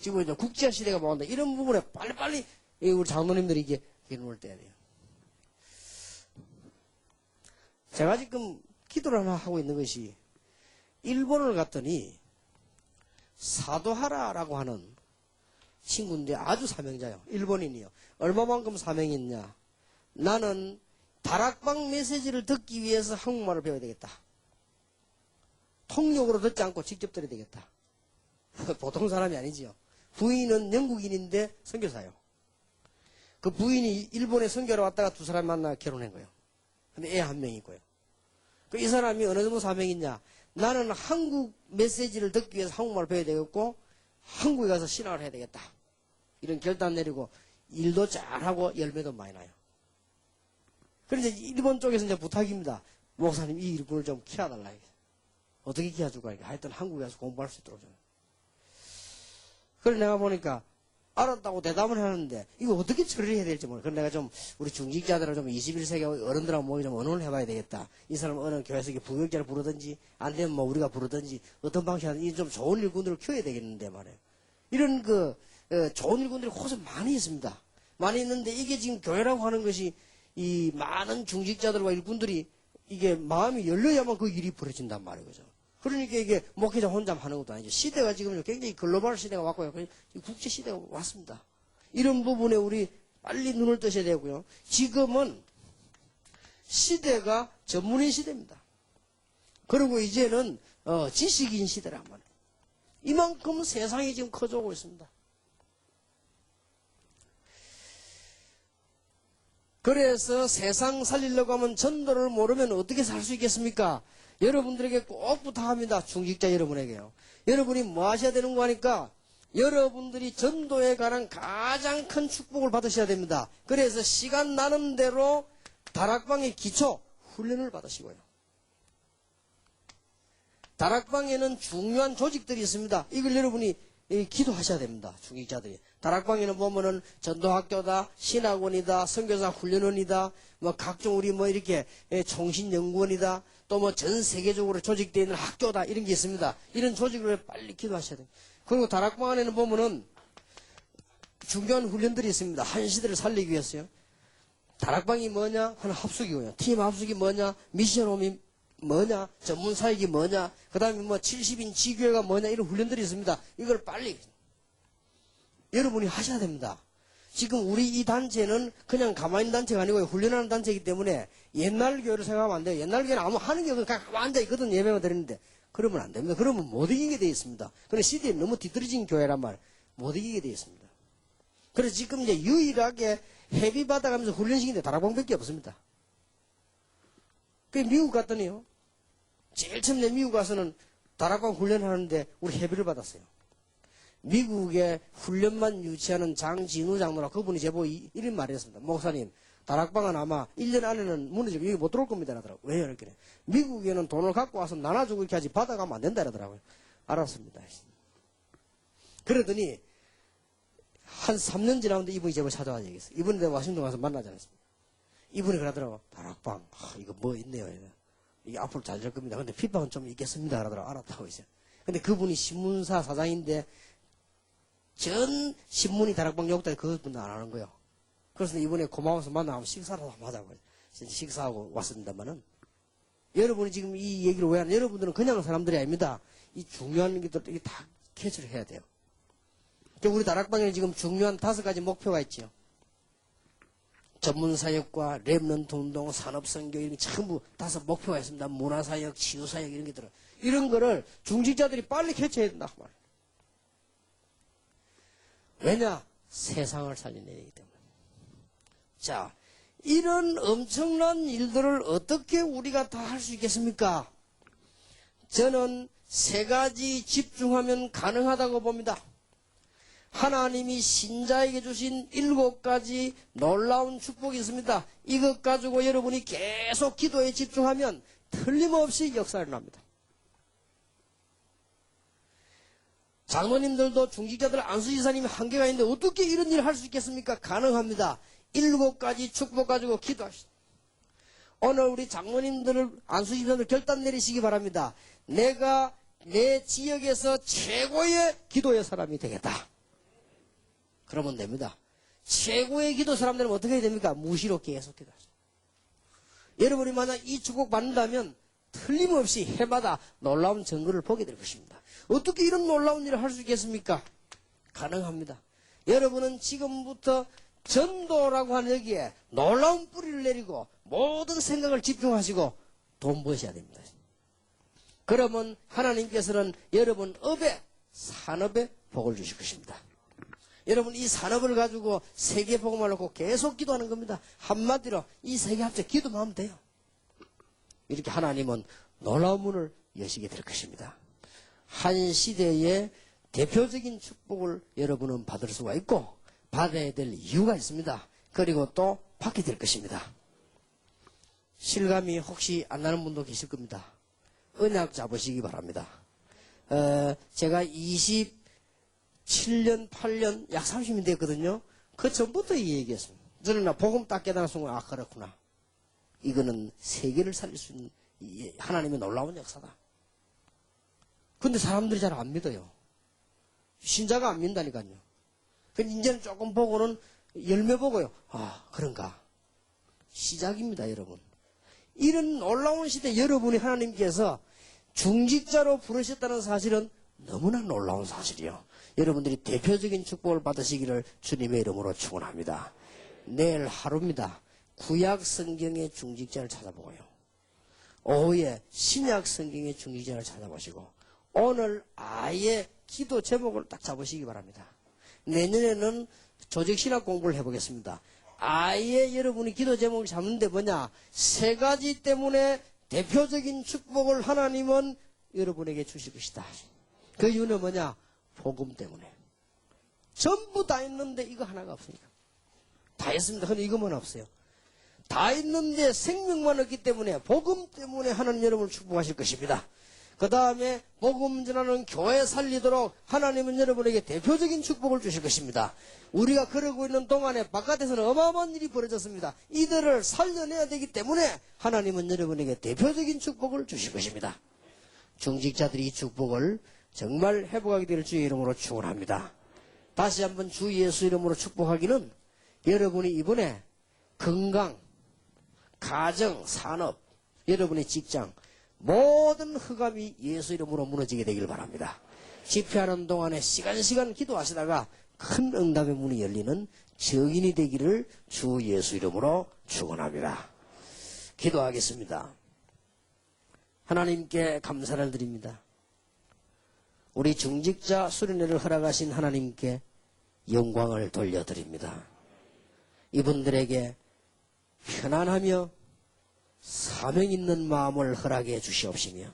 지금 이제 국제화 시대가 나온다. 이런 부분에 빨리빨리 우리 장로님들이 이게 눈을 떼야 돼요. 제가 지금 기도를 하나 하고 있는 것이, 일본을 갔더니 사도하라라고 하는 친구인데 아주 사명자요. 일본인이요. 얼마만큼 사명이 있냐. 나는 다락방 메시지를 듣기 위해서 한국말을 배워야 되겠다. 통역으로 듣지 않고 직접 들어야 되겠다. 보통 사람이 아니지요. 부인은 영국인인데 선교사요. 그 부인이 일본에 선교하러 왔다가 두 사람 만나 결혼한 거예요. 근데 애 한 명이 있고요. 이 사람이 어느 정도 사명이 있냐. 나는 한국 메시지를 듣기 위해서 한국말을 배워야 되겠고, 한국에 가서 신앙을 해야 되겠다. 이런 결단 내리고, 일도 잘하고 열매도 많이 나요. 그런데 일본 쪽에서 이제 부탁입니다. 목사님, 이 일꾼을 좀 키워달라. 어떻게 키워줄까? 하여튼 한국에 가서 공부할 수 있도록 좀. 그래서 내가 보니까, 알았다고 대답을 하는데, 이거 어떻게 처리해야 될지 모르겠어. 그래서 내가 좀, 우리 중직자들을 좀 21세기 어른들하고 모여 좀 언어를 해봐야 되겠다. 이 사람 어느 교회에서 부역자를 부르든지, 안 되면 뭐 우리가 부르든지, 어떤 방식으로 좀 좋은 일꾼들을 키워야 되겠는데 말이에요. 이런 좋은 일꾼들이 곳에 많이 있습니다. 많이 있는데, 이게 지금 교회라고 하는 것이, 이 많은 중직자들과 일꾼들이, 이게 마음이 열려야만 그 일이 벌어진단 말이에요. 그죠? 그러니까 이게 목회자 혼자 하는 것도 아니죠. 시대가 지금 굉장히 글로벌 시대가 왔고요. 국제 시대가 왔습니다. 이런 부분에 우리 빨리 눈을 뜨셔야 되고요. 지금은 시대가 전문인 시대입니다. 그리고 이제는 지식인 시대란 말이에요. 이만큼 세상이 지금 커져오고 있습니다. 그래서 세상 살리려고 하면 전도를 모르면 어떻게 살 수 있겠습니까? 여러분들에게 꼭 부탁합니다. 중직자 여러분에게요. 여러분이 뭐 하셔야 되는 거 하니까 여러분들이 전도에 관한 가장 큰 축복을 받으셔야 됩니다. 그래서 시간 나는 대로 다락방의 기초 훈련을 받으시고요. 다락방에는 중요한 조직들이 있습니다. 이걸 여러분이 기도하셔야 됩니다. 중직자들이. 다락방에는 보면은 전도학교다, 신학원이다, 선교사 훈련원이다, 뭐 각종 우리 뭐 이렇게 총신연구원이다, 또 뭐 전 세계적으로 조직되어 있는 학교다, 이런 게 있습니다. 이런 조직을 빨리 기도하셔야 됩니다. 그리고 다락방 안에는 보면은 중요한 훈련들이 있습니다. 한 시대를 살리기 위해서요. 다락방이 뭐냐? 하는 합숙이고요. 팀 합숙이 뭐냐? 미션홈이 뭐냐? 전문 사역이 뭐냐? 그 다음에 뭐 70인 지교회가 뭐냐? 이런 훈련들이 있습니다. 이걸 빨리 여러분이 하셔야 됩니다. 지금 우리 이 단체는 그냥 가만히 있는 단체가 아니고 훈련하는 단체이기 때문에 옛날 교회를 생각하면 안 돼요. 옛날 교회는 아무 하는 게 없어요. 그냥 가만히 앉아있거든. 예배만 드리는데. 그러면 안 됩니다. 그러면 못 이기게 되어 있습니다. 그런데 시대에 너무 뒤떨어진 교회란 말, 못 이기게 되어 있습니다. 그래서 지금 이제 유일하게 회비 받아가면서 훈련시키는데 다락방밖에 없습니다. 그 미국 갔더니요. 제일 처음에 미국 가서는 다락방 훈련하는데 우리 회비를 받았어요. 미국의 훈련만 유치하는 장진우 장로라 그분이 제보 이런 말을 했습니다. 목사님, 다락방은 아마 1년 안에는 무너지고 여기 못 들어올 겁니다. 라더라고요. 왜요? 이렇게. 미국에는 돈을 갖고 와서 나눠주고 이렇게 하지 받아가면 안 된다. 라더라고요. 알았습니다. 그러더니 한 3년 지나는데 이분이 제보 찾아와 얘기했어요. 이분이 내가 와싱턴 가서 만나지 않았습니다. 이분이 그러더라고. 다락방, 이거 뭐 있네요. 이게 앞으로 잘 될 겁니다. 근데 핍박은 좀 있겠습니다. 그러더라고. 알았다고 했어요. 근데 그분이 신문사 사장인데 전 신문이 다락방 욕다 그분도 안 하는 거예요. 그래서 이번에 고마워서 만나면 식사라도 한번 하자고 식사하고 왔습니다만은 여러분이 지금 이 얘기를 왜 하냐? 여러분들은 그냥 사람들이 아닙니다. 이 중요한 것들 이게 다 캐치를 해야 돼요. 우리 다락방에는 지금 중요한 5가지 목표가 있죠. 전문사역과 랩런트 운동, 산업선교 이런 게 전부 5 목표가 있습니다. 문화사역, 치유사역 이런 게 들어. 이런 거를 중직자들이 빨리 캐치해야 된다. 왜냐? 세상을 살리는 일이기 때문에. 자, 이런 엄청난 일들을 어떻게 우리가 다 할 수 있겠습니까? 저는 3가지 집중하면 가능하다고 봅니다. 하나님이 신자에게 주신 7가지 놀라운 축복이 있습니다. 이것 가지고 여러분이 계속 기도에 집중하면 틀림없이 역사를 일어납니다. 장로님들도 중직자들 안수지사님이 한계가 있는데 어떻게 이런 일을 할 수 있겠습니까? 가능합니다. 7가지 축복 가지고 기도하시다. 오늘 우리 장로님들을 안수지사님들 결단 내리시기 바랍니다. 내가 내 지역에서 최고의 기도의 사람이 되겠다. 그러면 됩니다. 최고의 기도 사람들은 어떻게 해야 됩니까? 무시로 계속 기도하시다. 여러분이 만약 이 축복 받는다면 틀림없이 해마다 놀라운 증거를 보게 될 것입니다. 어떻게 이런 놀라운 일을 할 수 있겠습니까? 가능합니다. 여러분은 지금부터 전도라고 하는 여기에 놀라운 뿌리를 내리고 모든 생각을 집중하시고 돈 버셔야 됩니다. 그러면 하나님께서는 여러분 업에 산업에 복을 주실 것입니다. 여러분 이 산업을 가지고 세계 복음을 놓고 계속 기도하는 겁니다. 한마디로 이 세계 합쳐 기도만 하면 돼요. 이렇게 하나님은 놀라운 문을 여시게 될 것입니다. 한 시대의 대표적인 축복을 여러분은 받을 수가 있고 받아야 될 이유가 있습니다. 그리고 또 받게 될 것입니다. 실감이 혹시 안 나는 분도 계실 겁니다. 언약 잡으시기 바랍니다. 제가 27년, 8년, 약 30년 됐거든요. 그 전부터 이 얘기했습니다. 저는 복음 딱 깨달은 순간 아 그렇구나. 이거는 세계를 살릴 수 있는 하나님의 놀라운 역사다. 근데 사람들이 잘 안 믿어요. 신자가 안 믿다니까요. 근데 이제는 조금 보고는 열매 보고요. 아, 그런가. 시작입니다, 여러분. 이런 놀라운 시대 여러분이 하나님께서 중직자로 부르셨다는 사실은 너무나 놀라운 사실이요. 여러분들이 대표적인 축복을 받으시기를 주님의 이름으로 축원합니다. 내일 하루입니다. 구약 성경의 중직자를 찾아보고요. 오후에 신약 성경의 중직자를 찾아보시고 오늘 아예 기도 제목을 딱 잡으시기 바랍니다. 내년에는 조직신학 공부를 해보겠습니다. 아예 여러분이 기도 제목을 잡는데 뭐냐? 3가지 때문에 대표적인 축복을 하나님은 여러분에게 주실 것이다. 그 이유는 뭐냐? 복음 때문에. 전부 다 있는데 이거 하나가 없으니까. 다 있습니다. 근데 이것만 없어요. 다 있는데 생명만 없기 때문에 복음 때문에 하나님 여러분을 축복하실 것입니다. 그 다음에 복음 전하는 교회 살리도록 하나님은 여러분에게 대표적인 축복을 주실 것입니다. 우리가 그러고 있는 동안에 바깥에서는 어마어마한 일이 벌어졌습니다. 이들을 살려내야 되기 때문에 하나님은 여러분에게 대표적인 축복을 주실 것입니다. 중직자들이 이 축복을 정말 회복하게 될 주의 이름으로 축원합니다. 다시 한번 주 예수 이름으로 축복하기는 여러분이 이번에 건강, 가정, 산업, 여러분의 직장 모든 흑암이 예수 이름으로 무너지게 되길 바랍니다. 집회하는 동안에 시간 기도하시다가 큰 응답의 문이 열리는 증인이 되기를 주 예수 이름으로 축원합니다. 기도하겠습니다. 하나님께 감사를 드립니다. 우리 중직자 수련회를 허락하신 하나님께 영광을 돌려드립니다. 이분들에게 편안하며 사명 있는 마음을 허락해 주시옵시며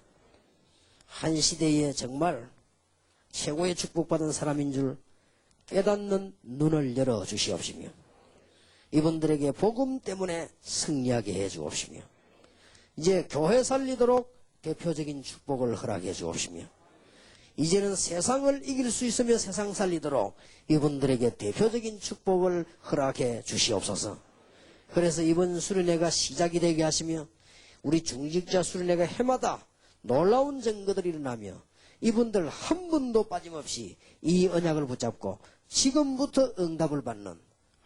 한 시대에 정말 최고의 축복받은 사람인 줄 깨닫는 눈을 열어 주시옵시며 이분들에게 복음 때문에 승리하게 해 주옵시며 이제 교회 살리도록 대표적인 축복을 허락해 주옵시며 이제는 세상을 이길 수 있으며 세상 살리도록 이분들에게 대표적인 축복을 허락해 주시옵소서. 그래서 이번 수련회가 시작이 되게 하시며 우리 중직자 수련회가 해마다 놀라운 증거들이 일어나며 이분들 한 분도 빠짐없이 이 언약을 붙잡고 지금부터 응답을 받는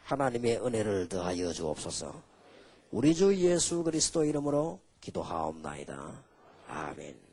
하나님의 은혜를 더하여 주옵소서. 우리 주 예수 그리스도 이름으로 기도하옵나이다. 아멘.